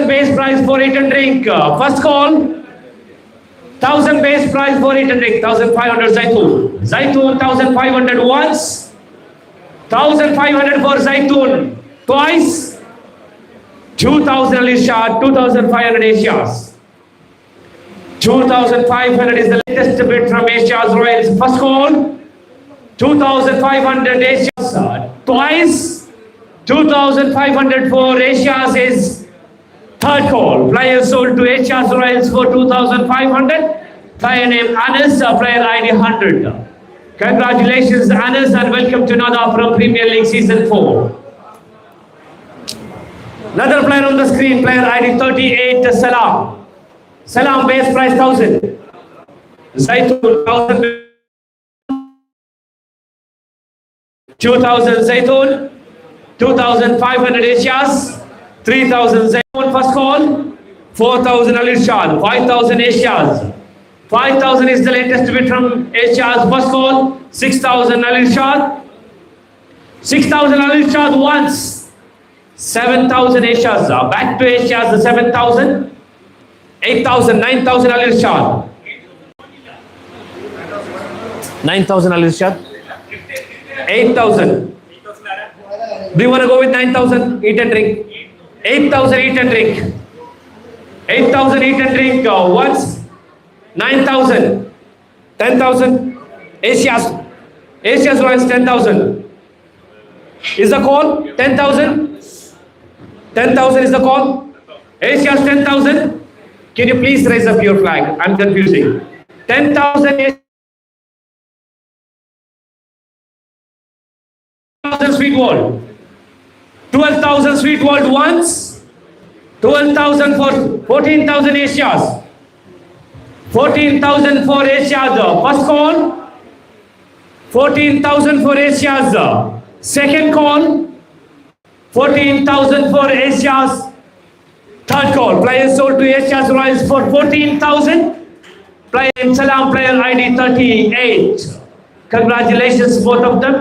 Base price for eat and drink. First call. 1,000 base price for eat and drink. 1,500 Zaitun. Zaitun 1,500 once. 1,500 for Zaitun twice. 2,000 Alisha. 2,500 Asias. 2,500 is the latest bid from Asia's Royals. First call. 2,500 Asia's twice. 2,500 for Asia's is third call. Player sold to Asia's Royals for 2,500. Player name Anas, player ID 100. Congratulations Anas and welcome to Nada from Premier League Season 4. Another player on the screen, player ID 38, Salam. Salam base price 1,000. Zaitun 1,000. 2,000 Zaitun. 2,500 Asias. 3,000 Zaitun first call. 4,000 Al Irshad. 5,000 Asias. 5,000 is the latest bid from Asia's first call. 6,000 Al Irshad. 6,000 Al Irshad once. 7,000 Asia's. Back to Asia's 7,000. 8,000, 9,000 Al Irshad. 9,000 Al Irshad. 8,000. Do you want to go with 9,000? Eat and drink. 8,000 eat and drink. 8,000 eat and drink once. 9,000. 10,000. Asia's Royals 10,000. Is the call? 10,000. 10,000 is the call. Asia's 10,000. Can you please raise up your flag? I'm confusing. 10,000 Sweet World. 12,000 Sweet World once. 12,000 for 14,000 Asia's. 14,000 for Asia's first call. 14,000 for Asia's second call. 14,000 for Asia's third call. Player sold to Asia's Royals for 14,000. Player Salam, player ID 38. Congratulations both of them.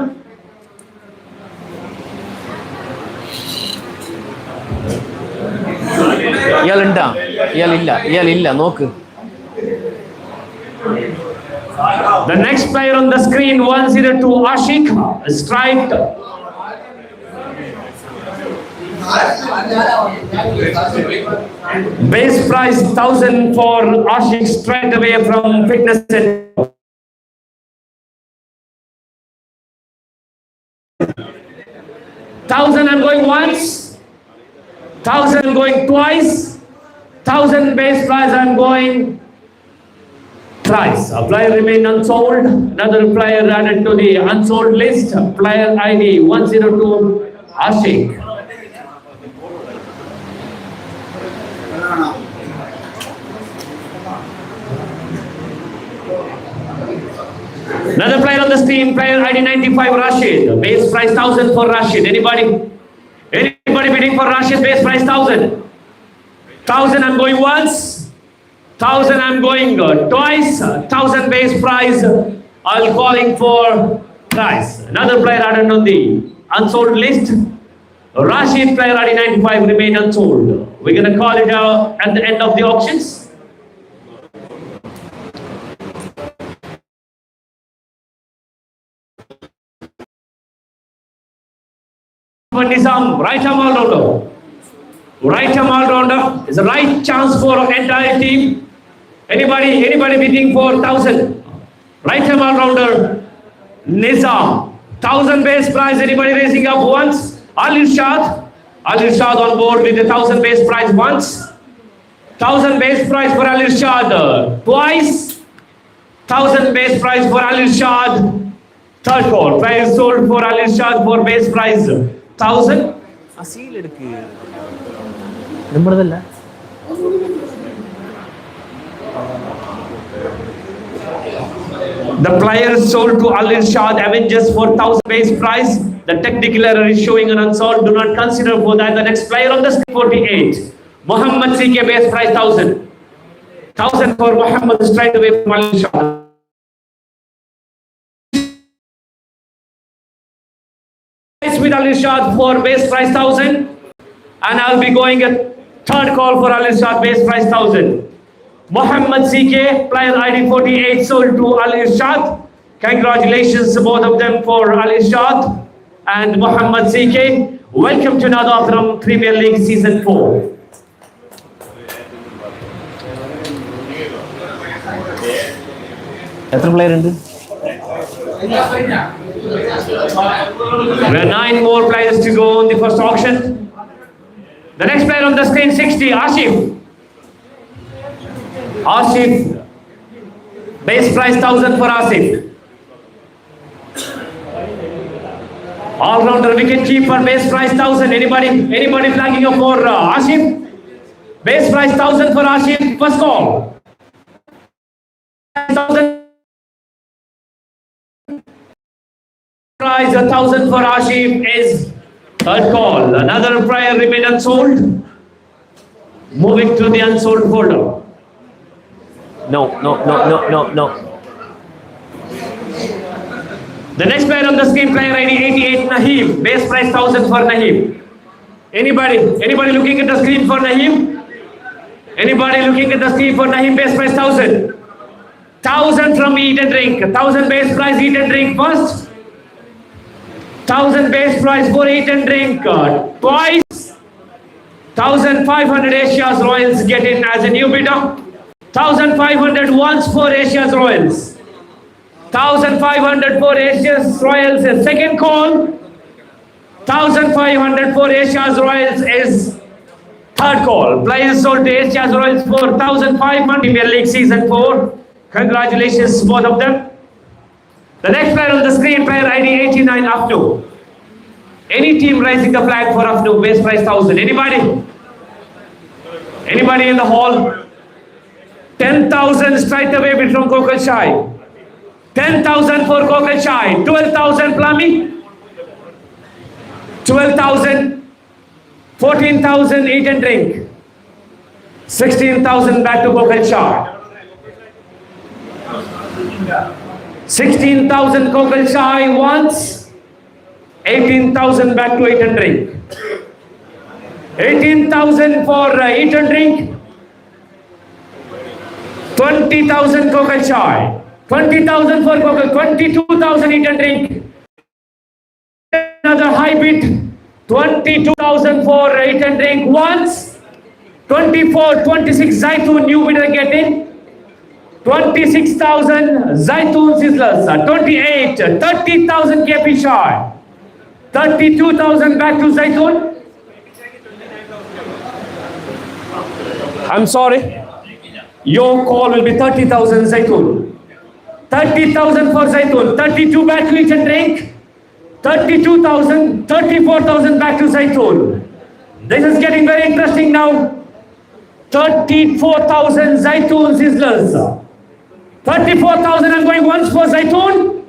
ഇയാളില്ല നോക്ക്. The next player on the screen 102 Ashik striked. Base price 1,000 for Ashik straight away from fitness center. 1,000 I'm going once. 1,000 going twice. 1,000 base price I'm going thrice. A player remained unsold. Another player added to the unsold list. Player ID 102 Ashik. Another player on the screen, player ID 95 Rashid. Base price 1,000 for Rashid. Anybody bidding for Rashid? Base price 1,000. 1,000 I'm going once. 1,000 I'm going twice. 1,000 base price. I'll calling for price. Another player added on the unsold list. Rashid, player ID 95 remain unsold. We're gonna call it out at the end of the auctions. Nizam, right arm all-rounder. Right arm all-rounder is the right chance for entire team. Anybody bidding for 1,000? Right arm all-rounder, Nizam. 1,000 base price. Anybody raising up once? Al Irshad on board with the 1,000 base price once. 1,000 base price for Al Irshad twice. 1,000 base price for Al Irshad third call. Price sold for Al Irshad for base price 1,000. Aseel എടുക്ക് നമ്മുടേതല്ല. The player sold to Al Irshad Avengers for 1,000 base price. The technical error is showing an unsold. Do not consider for that. The next player on the 48. Muhammad CK base price 1,000. 1,000 for Muhammad straight away from Al Irshad. With Al Irshad for base price 1,000. And I'll be going a third call for Al Irshad base price 1,000. Muhammad CK, player ID 48, sold to Al Irshad. Congratulations to both of them for Al Irshad and Muhammad CK. Welcome to Nada from Premier League Season 4. എത്ര player ഉണ്ട്? There are 9 more players to go on the first auction. The next player on the screen, 60, Ashif. Ashif. Base price 1000 for Ashif. All-rounder wicket keeper, base price 1000. Anybody flagging up for Ashif? Base price 1000 for Ashif. First call. 1000. Price 1000 for Ashif is third call. Another player remain unsold. Moving to the unsold folder. No. The next player on the screen, player ID 88, Naheem. Base price 1000 for Naheem. Anybody looking at the screen for Naheem? Anybody looking at the screen for Naheem? Base price 1000. 1000 from Eat and Drink. 1000 base price Eat and Drink first. 1000 base price for Eat and Drink twice. 1500 Asia's Royals get in as a new bidder. 1500 once for Asia's Royals. 1500 for Asia's Royals is second call. 1500 for Asia's Royals is third call. Players sold to Asia's Royals for 1500. Premier League Season 4. Congratulations both of them. The next player on the screen, player ID 89, Afnu. Any team raising the flag for Afnu, base price 1000. Anybody in the hall? 10,000 straight away bid from Kokal Shai. 10,000 for Kokal Shai. 12,000 Plummy. 12,000. 14,000 Eat and Drink. 16,000 back to Kokal Shai. 16,000 Kokal Shai once. 18,000 back to Eat and Drink. 18,000 for Eat and Drink. 20,000 Kokal Shai. 20,000 for Kokal. 22,000 Eat and Drink. Another high bid. 22,000 for Eat and Drink once. 24, 26 Zaitun new bidder getting. 26,000 Zaitun Sizzlers. 28, 30,000 KP Shai. 32,000 back to Zaitun. I'm sorry. Your call will be 30,000 Zaitun. 30,000 for Zaitun. 32 back to Eat and Drink. 32,000, 34,000 back to Zaitun. This is getting very interesting now. 34,000 Zaitun Sizzlers. 34,000 I'm going once for Zaitun.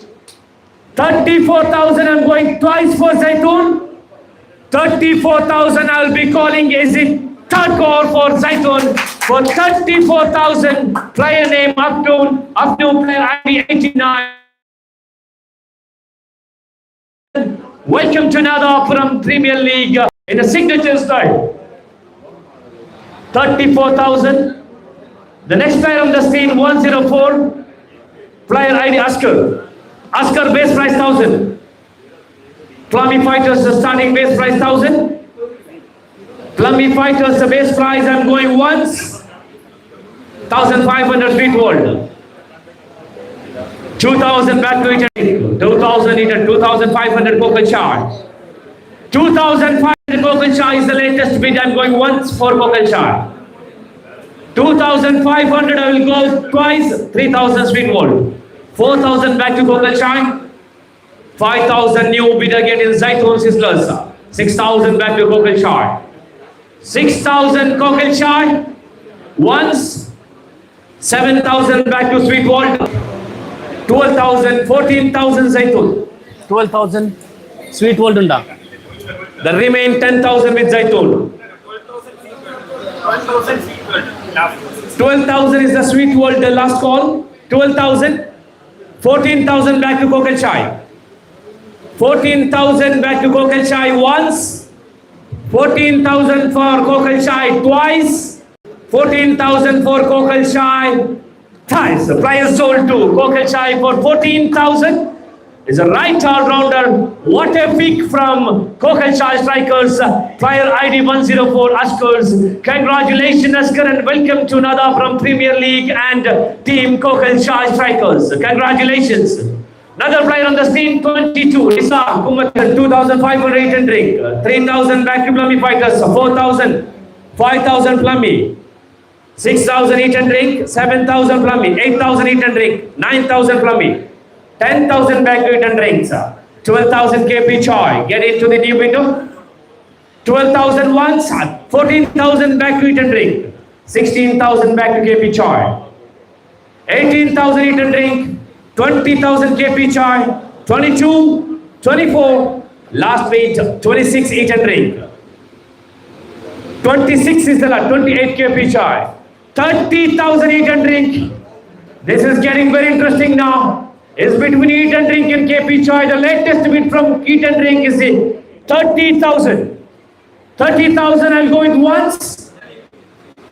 34,000 I'm going twice for Zaitun. 34,000 I'll be calling is it third call for Zaitun for 34,000. Player name Abdul player ID 89. Welcome to another from Premier League in a signature style. 34,000. The next player on the screen 104. Player ID Askar. Askar base price 1000. Plummy Fighters the starting base price 1000. Plummy Fighters the base price I'm going once. 1,500 feet world. 2,000 back to Italy. 2,000 Italy. 2,500 Kokal Shai. 2,500 Kokal Shai is the latest bid. I'm going once for Kokal Shai. 2,500 I will go twice. 3,000 Sweet World. 4,000 back to Kokal Shai. 5,000 new bidder get in Zaitun Sizzlers. 6,000 back to Kokal Shai. 6,000 Kokal Shai. Once. 7,000 back to Sweet World. 12,000, 14,000 Zaitun. 12,000 Sweet World unda. The remain 10,000 with Zaitun. 12,000 is the Sweet World, the last call. 12,000. 14,000 back to Kokal Shai. 14,000 back to Kokal Shai once. 14,000 for Kokal Shai twice. 14,000 for Kokal Shai thrice. The price sold to Kokal Shai for 14,000. is a right all-rounder. What a pick from Kokalshah Strikers, player ID 104 Ashkars. Congratulations Ashkar and welcome to Nadapuram Premier League and team Kokalshah Strikers. Congratulations. Another player on the screen, 22, Isar Kumatan, 2,500 eat and drink, 3,000 back to Plummy Fighters, 4,000, 5,000 Plummy, 6,000 eat and drink, 7,000 Plummy, 8,000 eat and drink, 9,000 Plummy, 10,000 back to eat and drinks, 12,000 KP Choi, get into the new window, 12,000 once, 14,000 back to eat and drink, 16,000 back to KP Choi, 18,000 eat and drink, 20,000 KP Chai, 22, 24, last weight 26 eat and drink. 26 is the last, 28 KP Chai, 30,000 eat and drink. This is getting very interesting now. It's between eat and drink and KP Chai. The latest bid from eat and drink is 30,000. 30,000, I'll go with once.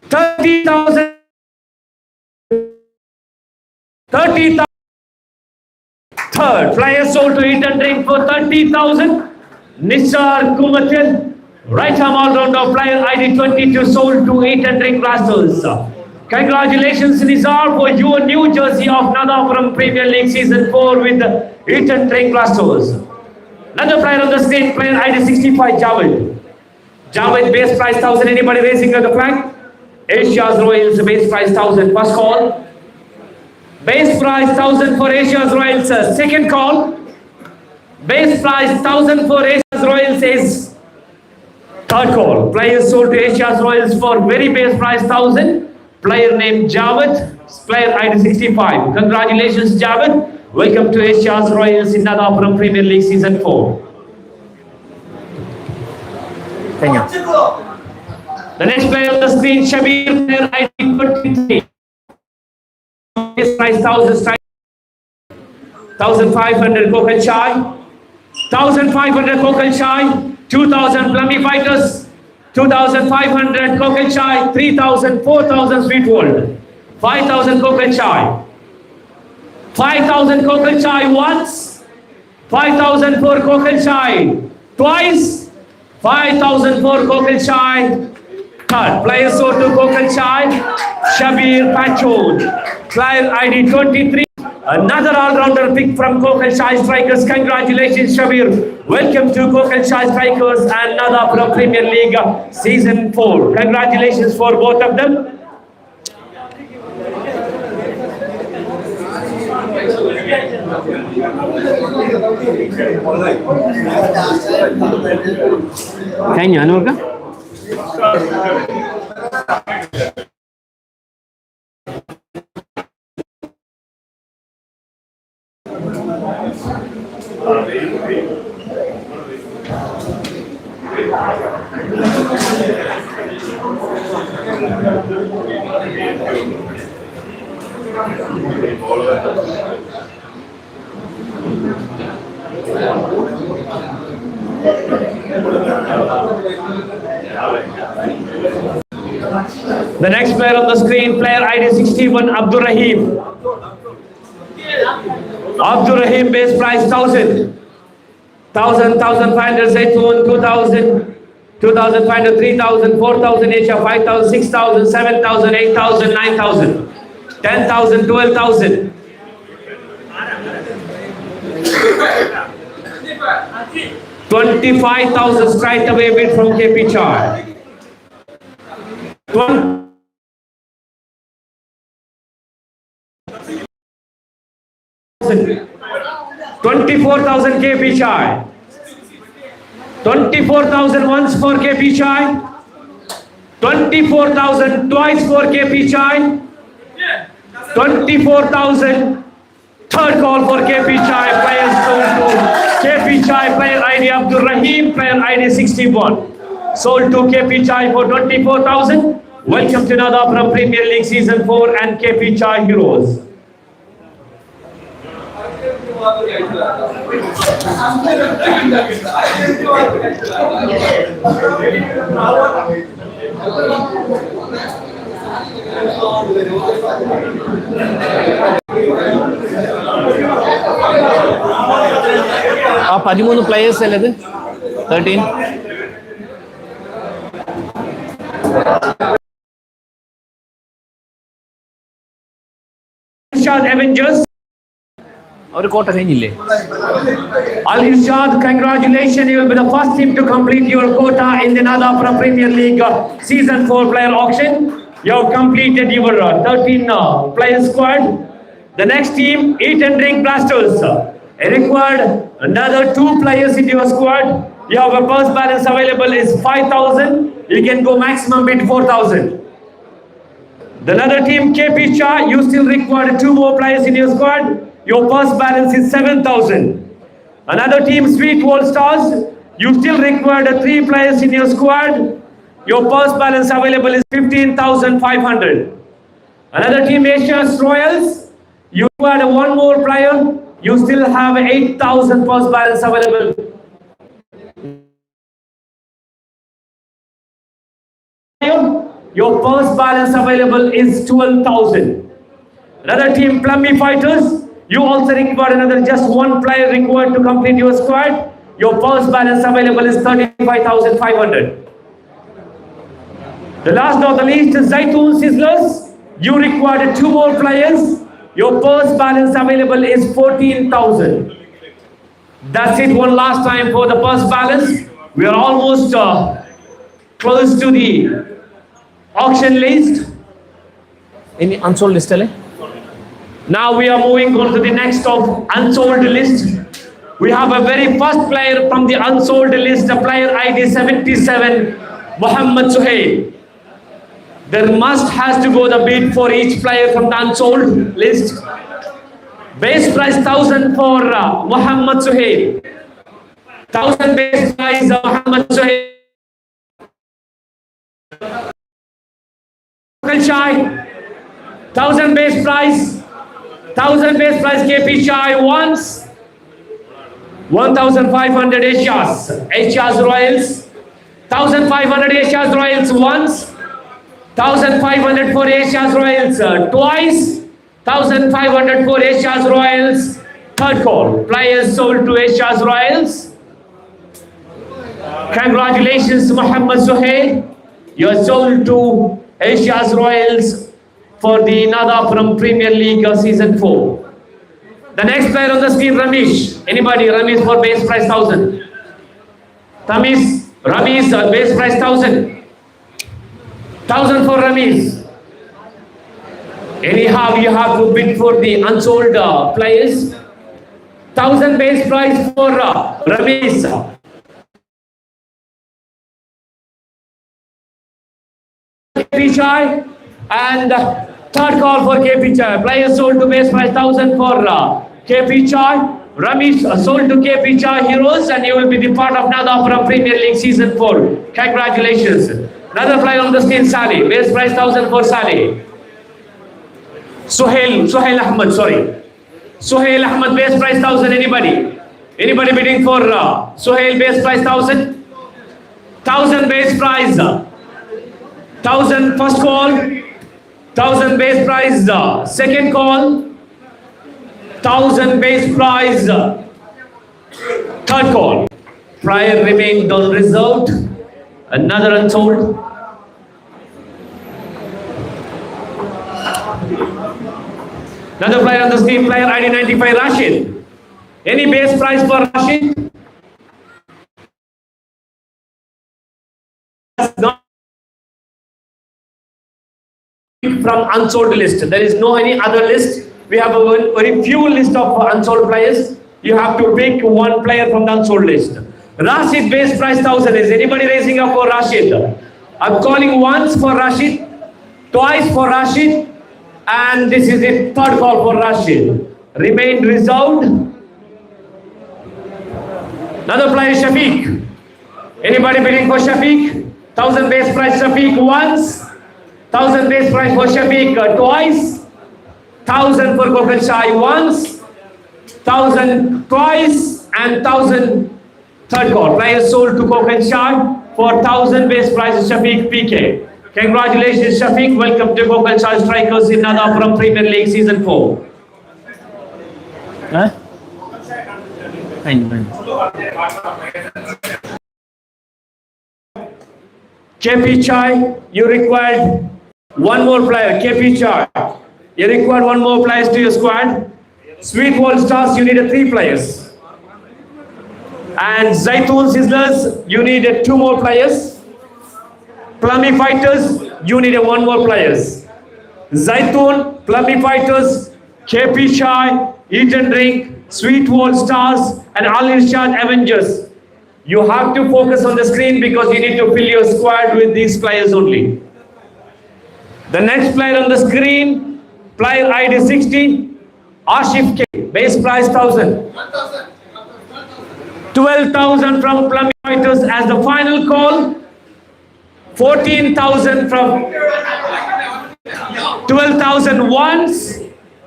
30,000. 30,000. Third, player sold to eat and drink for 30,000. Nisar Kumatan, right arm all-rounder, player ID 22, sold to eat and drink blasters. Congratulations Nizar for your new jersey of Nadapuram Premier League Season 4 with the eat and drink blasters. Another player on the screen, player ID 65, Javed. Javed, base price 1,000. Anybody raising the flag? Asia's Royals, base price 1,000. First call. Base price 1,000 for Asia's Royals. Second call. Base price 1,000 for Asia's Royals is third call. Players sold to Asia's Royals for very base price 1,000. Player named Javed. Player ID 65. Congratulations Javed. Welcome to Asia's Royals in Nadapuram Premier League Season 4. Thank you. The next player on the screen, Shabir, player ID 23. Base price 1,000, 1,500 Kokal Chai, 1,500 Kokal Chai, 2,000 Plummy Fighters, 2,500 Kokal Chai, 3,000, 4,000 Sweet World, 5,000 Kokal Chai, 5,000 Kokal Chai once, 5,000 for Kokal Chai twice, 5,000 for Kokal Chai. Third, player sold to Kokal Chai, Shabir Pachod. Player ID 23, another all-rounder pick from Kokalshah Strikers. Congratulations Shabir. Welcome to Kokalshah Strikers and Nadapuram Premier League Season 4. Congratulations for both of them. Kayaknya anu kan? The next player on the screen, player ID 61, Abdur Rahim. Abdur Rahim, base price 1,000. 1,000, 1,500, Zaitun, 2,000, 2,500, 3,000, 4,000, Asia, 5,000, 6,000, 7,000, 8,000, 9,000, 10,000, 12,000. 25,000 straight away bid from KP Char. 24,000 KP Chai. 24,000 once for KP Chai. 24,000 twice for KP Chai. 24,000 third call for KP Chai. Players sold to KP Chai. Player ID Abdur Rahim. Player ID 61. Sold to KP Chai for 24,000. Welcome to Nadapuram Premier League Season 4 and KP Chai Heroes. ആ 13 players അല്ലത് 13 Avengers. ഒരു കോട്ട കഴിഞ്ഞില്ലേ? Al Irshad, congratulations, you will be the first team to complete your quota in the Nadapura Premier League Season 4 player auction. You have completed your 13 player squad. The next team, Eat and Drink Blasters. Required another 2 players in your squad. You have a purse balance available is 5,000. You can go maximum bid 4,000. The other team, KP Cha, you still require 2 more players in your squad. Your purse balance is 7,000. Another team, Sweet World Stars, you still require 3 players in your squad. Your purse balance available is 15,500. Another team, Asia's Royals, you require 1 more player. You still have 8,000 purse balance available. Your purse balance available is 12,000. Another team, Plummy Fighters, you also require another just 1 player required to complete your squad. Your purse balance available is 35,500. The last not the least, Zaitoon Sizzlers, you require 2 more players. Your purse balance available is 14,000. That's it. One last time for the purse balance. We are almost close to the auction list. ഇനി unsold list അല്ലേ? Now we are moving on to the next of unsold list. We have a very first player from the unsold list, the player ID 77, Muhammad Suhail. There has to go the bid for each player from the unsold list. Base price 1,000 for Muhammad Suhail. 1,000 base price Muhammad Suhail. Chai, 1,000 base price. 1,000 base price KP Chai once. 1,500 Asia's Royals. 1,500 Asia's Royals once. 1,500 for Asia's Royals twice. 1,500 for Asia's Royals. Third call. Players sold to Asia's Royals. Congratulations, Muhammad Suhail. You are sold to Asia's Royals for the Nadapuram Premier League Season 4. The next player on the screen, Ramesh. Anybody? Ramesh for base price 1,000. Ramesh base price 1,000. 1,000 for Ramesh. Anyhow, you have to bid for the unsold players. 1,000 base price for Ramesh. KP Chai and third call for KP Chai. Players sold to base price 1,000 for KP Chai. Ramesh sold to KP Chai Heroes, and you will be the part of Nadapuram Premier League Season 4. Congratulations. Another player on the screen, Saleh. Base price 1,000 for Saleh. Suhail Ahmed, sorry. Suhail Ahmed, base price 1,000. Anybody bidding for Suhail, base price 1,000? 1,000 base price. 1,000 first call. 1,000 base price second call. 1,000 base price third call. Prior remained unreserved. Another unsold. Another player on the screen, player ID 95, Rashid. Any base price for Rashid? Not from unsold list. There is no any other list. We have a very few list of unsold players. You have to pick 1 player from the unsold list. Rashid base price 1,000. Is anybody raising up for Rashid? I'm calling once for Rashid, twice for Rashid, and this is the third call for Rashid. Remain reserved. Another player, Shafiq. Anybody bidding for Shafiq? 1,000 base price Shafiq once. 1,000 base price for Shafiq twice. 1,000 for Kokan Shai once. 1,000 twice, and 1,000 third call. Players sold to Kokan Shai for 1,000 base price Shafiq PK. Congratulations, Shafiq. Welcome to Gokal Child Strikers in Nadapuram Premier League Season 4. KP Chai, you required one more player. KP Chai, you required one more player to your squad. Sweet World Stars, you needed 3 players. And Zaitoon Sizzlers, you needed 2 more players. Plummy Fighters, you needed 1 more players. Zaitoon, Plummy Fighters, KP Chai, Eat and Drink, Sweet World Stars, and Al Irshad Avengers. You have to focus on the screen because you need to fill your squad with these players only. The next player on the screen, player ID 60, Ashif K, base price 1,000. 12,000 from Plummy Fighters as the final call. 14,000 from 12,000 once,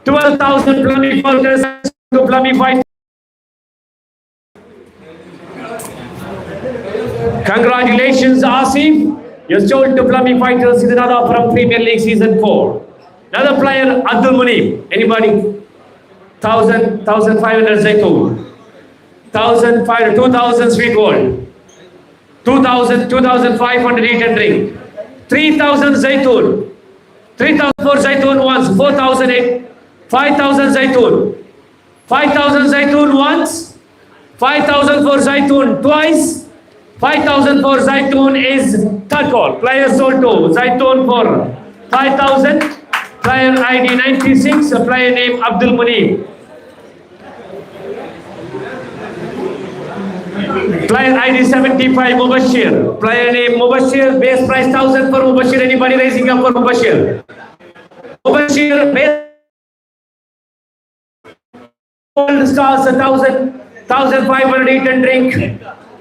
12,000 Plummy Fighters to Plummy Fighters. Congratulations, Asif. You're sold to Plummy Fighters in another from Premier League Season 4. Another player, Abdul Muneeb. Anybody? 1,000, 1,500 Zaitoon. 1,500, 2,000 Sweet World. 2,000, 2,500 Eat and Drink. 3,000 Zaitoon. 3,000 for Zaitoon once. 4,008. 5,000 Zaitoon. 5,000 Zaitoon once. 5,000 for Zaitoon twice. 5,000 for Zaitoon is third call. Player sold to Zaitoon for 5,000. Player ID 96. A player name Abdul Muneeb. Player ID 75 Mubashir. Player name Mubashir. Base price 1,000 for Mubashir. Anybody raising up for Mubashir? Mubashir base stars 1,000. 1,500 Eat and Drink.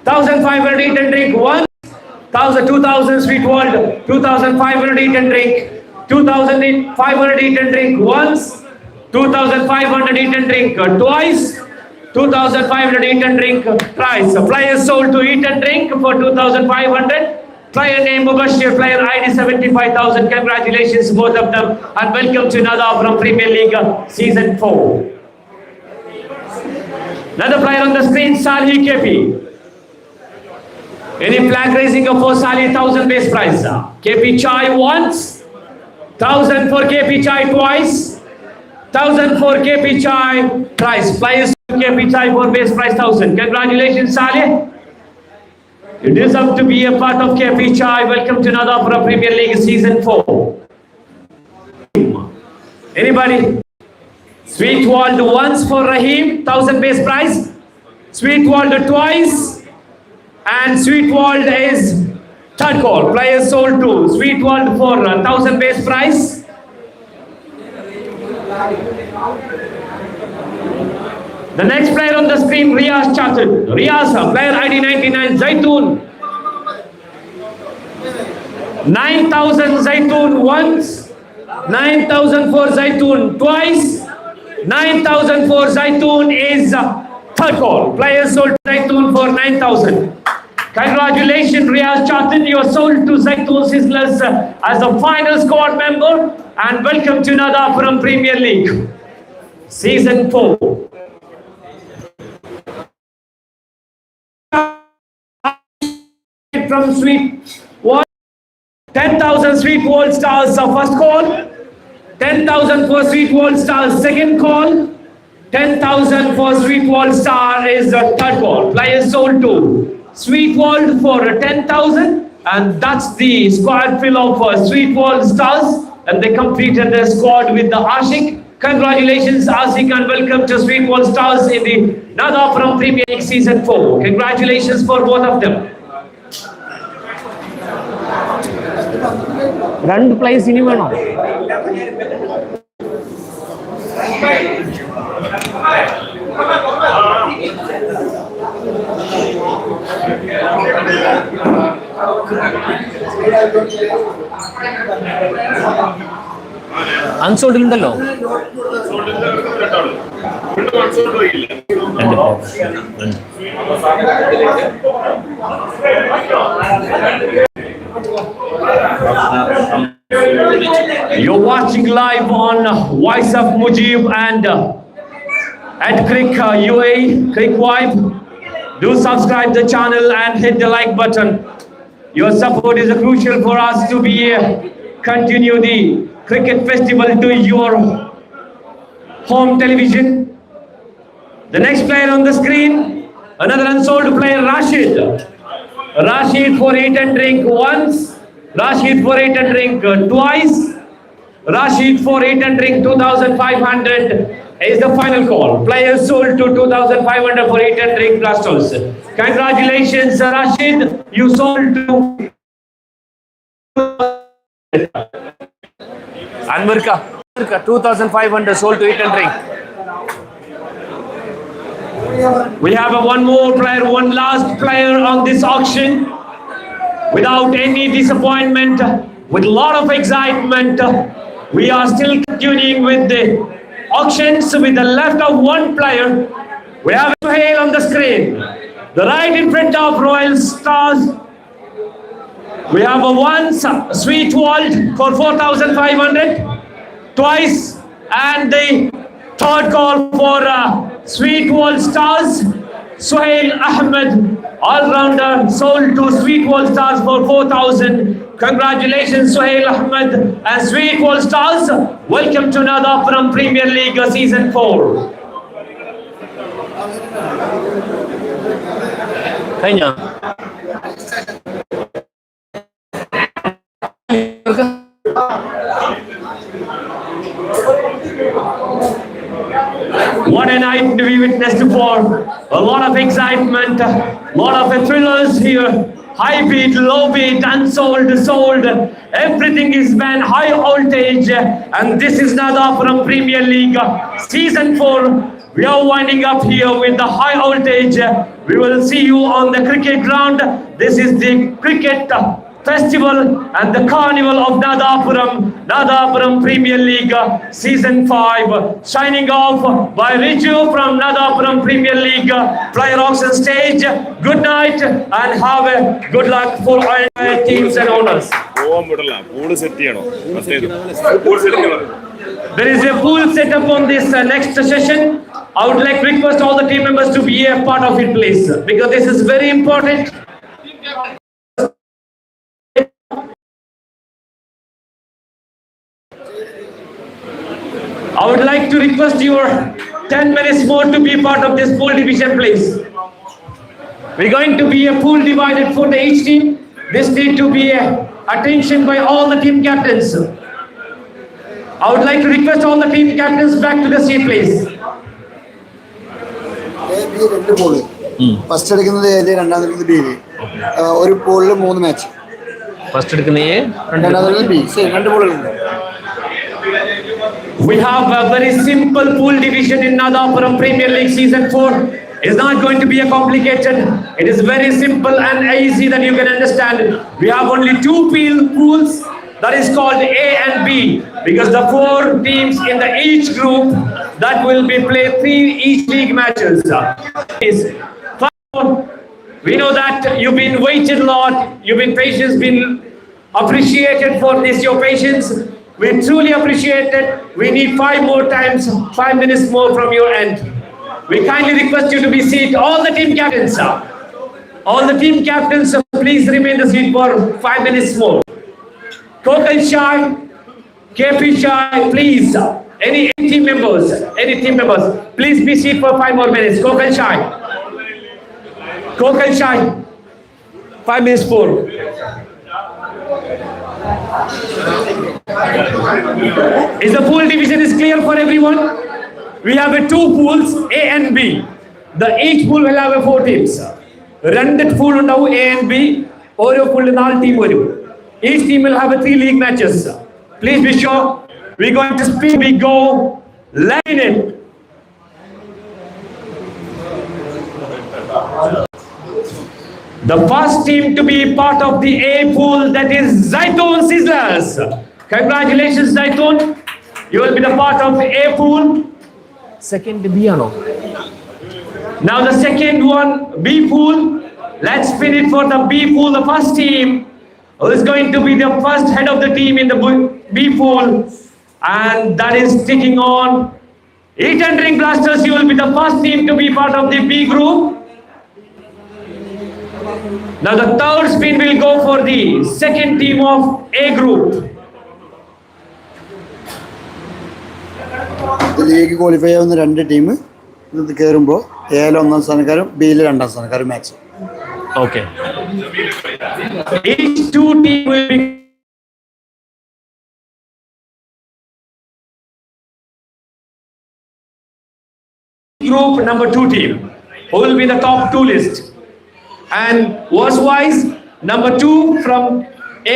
1,500 Eat and Drink once. 2,000 Sweet World. 2,500 Eat and Drink. 2,500 Eat and Drink once. 2,500 Eat and Drink twice. 2,500 Eat and Drink price. Player sold to Eat and Drink for 2,500. Player name Mubashir. Player ID 75,000. Congratulations both of them and welcome to another from Premier League Season 4. Another player on the screen, Salih KP. Any flag raising up for Salih, 1,000 base price. KP Chai once. 1,000 for KP Chai twice. 1,000 for KP Chai price. Players KP Chai for base price 1,000. Congratulations, Salih. You deserve to be a part of KP Chai. Welcome to another from Premier League Season 4. Anybody? Sweet World once for Rahim, 1,000 base price. Sweet World twice. And Sweet World is third call. Players sold to Sweet World for 1,000 base price. The next player on the screen, Riyaz Chatul. Riyaz, player ID 99, Zaitoon. 9,000 Zaitoon once. 9,000 for Zaitoon twice. 9,000 for Zaitoon is third call. Players sold Zaitoon for 9,000. Congratulations, Riyaz Chatin. You are sold to Zaitoon Sizzlers as a final squad member and welcome to another from Premier League Season 4. From Sweet World, 10,000 Sweet World Stars first call. 10,000 for Sweet World Stars second call. 10,000 for Sweet World Star is the third call. Players sold to Sweet World for 10,000 and that's the squad fill of Sweet World Stars and they completed their squad with the Ashik. Congratulations, Ashik, and welcome to Sweet World Stars in the Nada from Premier League Season 4. Congratulations for both of them. രണ്ട് place ഇനി വേണോ? അൺസോൾഡിൽ ഉണ്ടല്ലോ. You're watching live on Voice of Mujeeb and at Crick UAE, Crick Vibe. Do subscribe the channel and hit the like button. Your support is crucial for us to be continue the cricket festival to your home television. The next player on the screen, another unsold player, Rashid. Rashid for eat and drink once. Rashid for eat and drink twice. Rashid for eat and drink 2,500 is the final call. Players sold to 2,500 for eat and drink plus tolls. Congratulations, Rashid. You sold to Anmirka 2,500 sold to eat and drink. We have one more player, one last player on this auction. Without any disappointment, with a lot of excitement, we are still continuing with the auctions with the left of one player. We have Suhail on the screen. The right in front of Royal Stars. We have a once Sweet World for 4,500 twice, and the third call for Sweet World Stars. Suhail Ahmed, all-rounder, sold to Sweet World Stars for 4,000. Congratulations, Suhail Ahmed and Sweet World Stars. Welcome to Nadapuram Premier League Season 4. Kenya. What a night we witnessed for. A lot of excitement, a lot of thrillers here. High beat, low beat, unsold, sold. Everything is been high voltage. And this is Nadapuram Premier League Season 4. We are winding up here with the high voltage. We will see you on the cricket ground. This is the cricket festival and the carnival of Nadapuram Premier League Season 5. Signing off by Riju from Nadapuram Premier League Player Auction Stage. Good night and have a good luck for all teams and owners. There is a pool set up on this next session. I would like to request all the team members to be a part of it, please, because this is very important. I would like to request your 10 minutes more to be part of this pool division, please. We're going to be a pool divided for each team. This need to be attention by all the team captains. I would like to request all the team captains back to the seat, please. First എടുക്കുന്നത് A, രണ്ടാമത് എടുക്കുന്നത് B. ഒരു പോളിൽ 3 match. First എടുക്കുന്ന A, രണ്ടാമത് B. രണ്ട് പോളുകളുണ്ട്. We have a very simple pool division in Nadapuram Premier League Season 4. It's not going to be a complicated. It is very simple and easy that you can understand. We have only 2 pools that is called A and B, because the 4 teams in the each group that will be played 3 each league matches. We know that you've been waited a lot. You've been patient, been appreciated for this, your patience. We truly appreciate it. We need 5 more times, 5 minutes more from your end. We kindly request you to be seated. All the team captains, all the team captains, please remain the seat for 5 minutes more. Kokal Shai, KP Shai, please. Any team members, please be seated for 5 more minutes. Kokal Shai, 5 minutes more. Is the pool division is clear for everyone? We have 2 pools, A and B. Each pool will have 4 teams. 2 pool undavu A and B. Oro pool 4 team varum. Each team will have 3 league matches. Please be sure. We're going to speed. We go line it. The first team to be part of the A pool, that is Zaitoon Sizzlers. Congratulations, Zaitoon. You will be the part of the A pool. Second B, ano? Now the second one, B pool. Let's spin it for the B pool. The first team, who is going to be the first head of the team in the B pool, and that is taking on Eat and Drink Blasters. You will be the first team to be part of the B group. Now the third spin will go for the second team of A group. ഇതിലേക്ക് qualify ആവുന്ന രണ്ട് team ഇത് കയറുമ്പോൾ എയിൽ ഒന്നാം സ്ഥാനക്കാരും ബിയിൽ രണ്ടാം സ്ഥാനക്കാരും match. Okay. Each two team will be group number 2 team, who will be the top 2 list, and worse wise number 2 from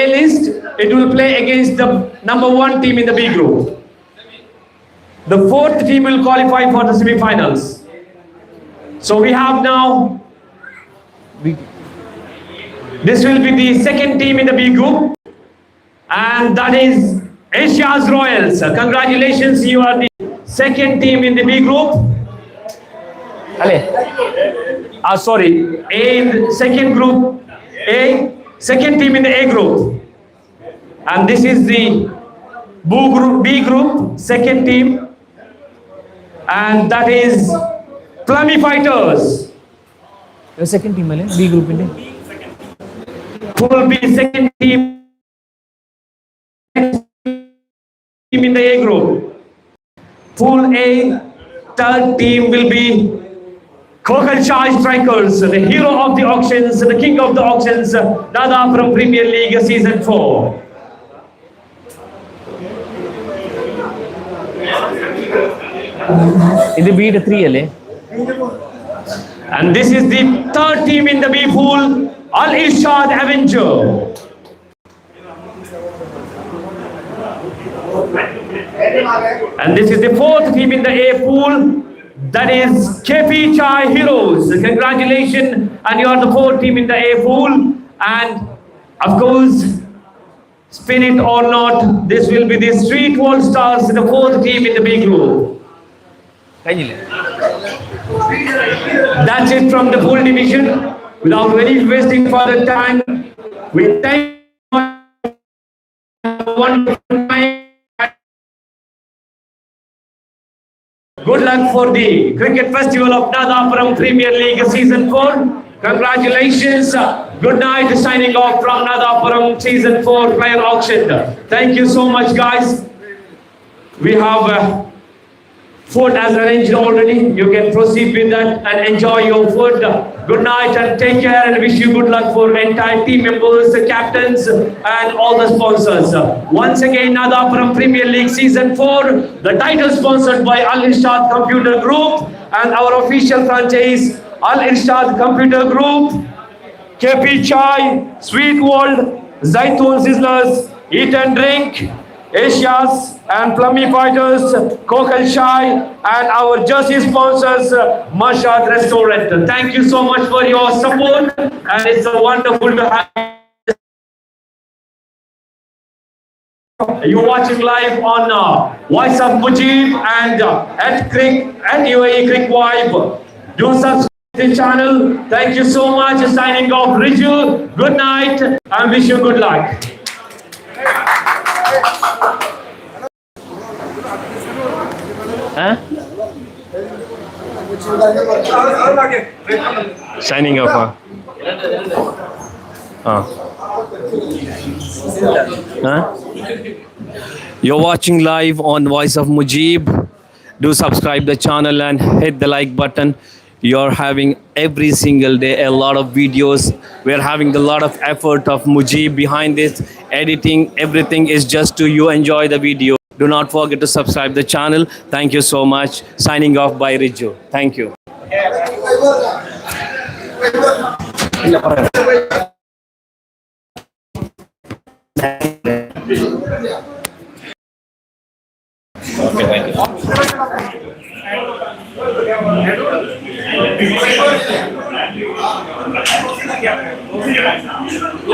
A list, it will play against the number 1 team in the B group. The 4th team will qualify for the semi-finals. So we have now, this will be the second team in the B group, and that is Asia's Royals. Congratulations, you are the second team in the B group. Sorry, A in the second group, second team in the A group, and this is the B group, second team, and that is Plummy Fighters. The second team B group Who will be second team in the A group. Pool A, third team will be Kokalchai Strikers, the hero of the auctions, the king of the auctions, Dada from Premier League Season 4. In the B 3 And this is the third team in the B pool, Al Irshad Avenger. And this is the fourth team in the A pool, that is KP Chai Heroes. Congratulations, and you are the fourth team in the A pool. And of course, spin it or not, this will be the Street World Stars, the fourth team in the B group. That's it from the pool division. Without any wasting further time, we thank good luck for the cricket festival of Nadapuram Premier League Season 4. Congratulations. Good night. Signing off from Nadapuram Season 4 player auction. Thank you so much, guys. We have food as arranged already. You can proceed with that and enjoy your food. Good night and take care, and wish you good luck for entire team members, captains, and all the sponsors. Once again, Nadapuram Premier League Season 4, the title sponsored by Al Irshad Computer Group and our official franchise, Al Irshad Computer Group, KP Chai, Sweet World, Zaitun Sizzlers, Eat and Drink, Asia's and Plummy Fighters, Kokalchai, and our jersey sponsors, Mashad Restaurant. Thank you so much for your support, and it's wonderful to have you watching live on Voice of Mujeeb and at UAE Crick Vibe. Do subscribe to the channel. Thank you so much. Signing off, Riju. Good night, and wish you good luck. Signing off. You're watching live on Voice of Mujeeb. Do subscribe the channel and hit the like button. You're having every single day a lot of videos. We're having a lot of effort of Mujeeb behind this. Editing, everything is just to you enjoy the video. Do not forget to subscribe the channel. Thank you so much. Signing off by Riju. Thank you.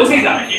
Okay, thank you.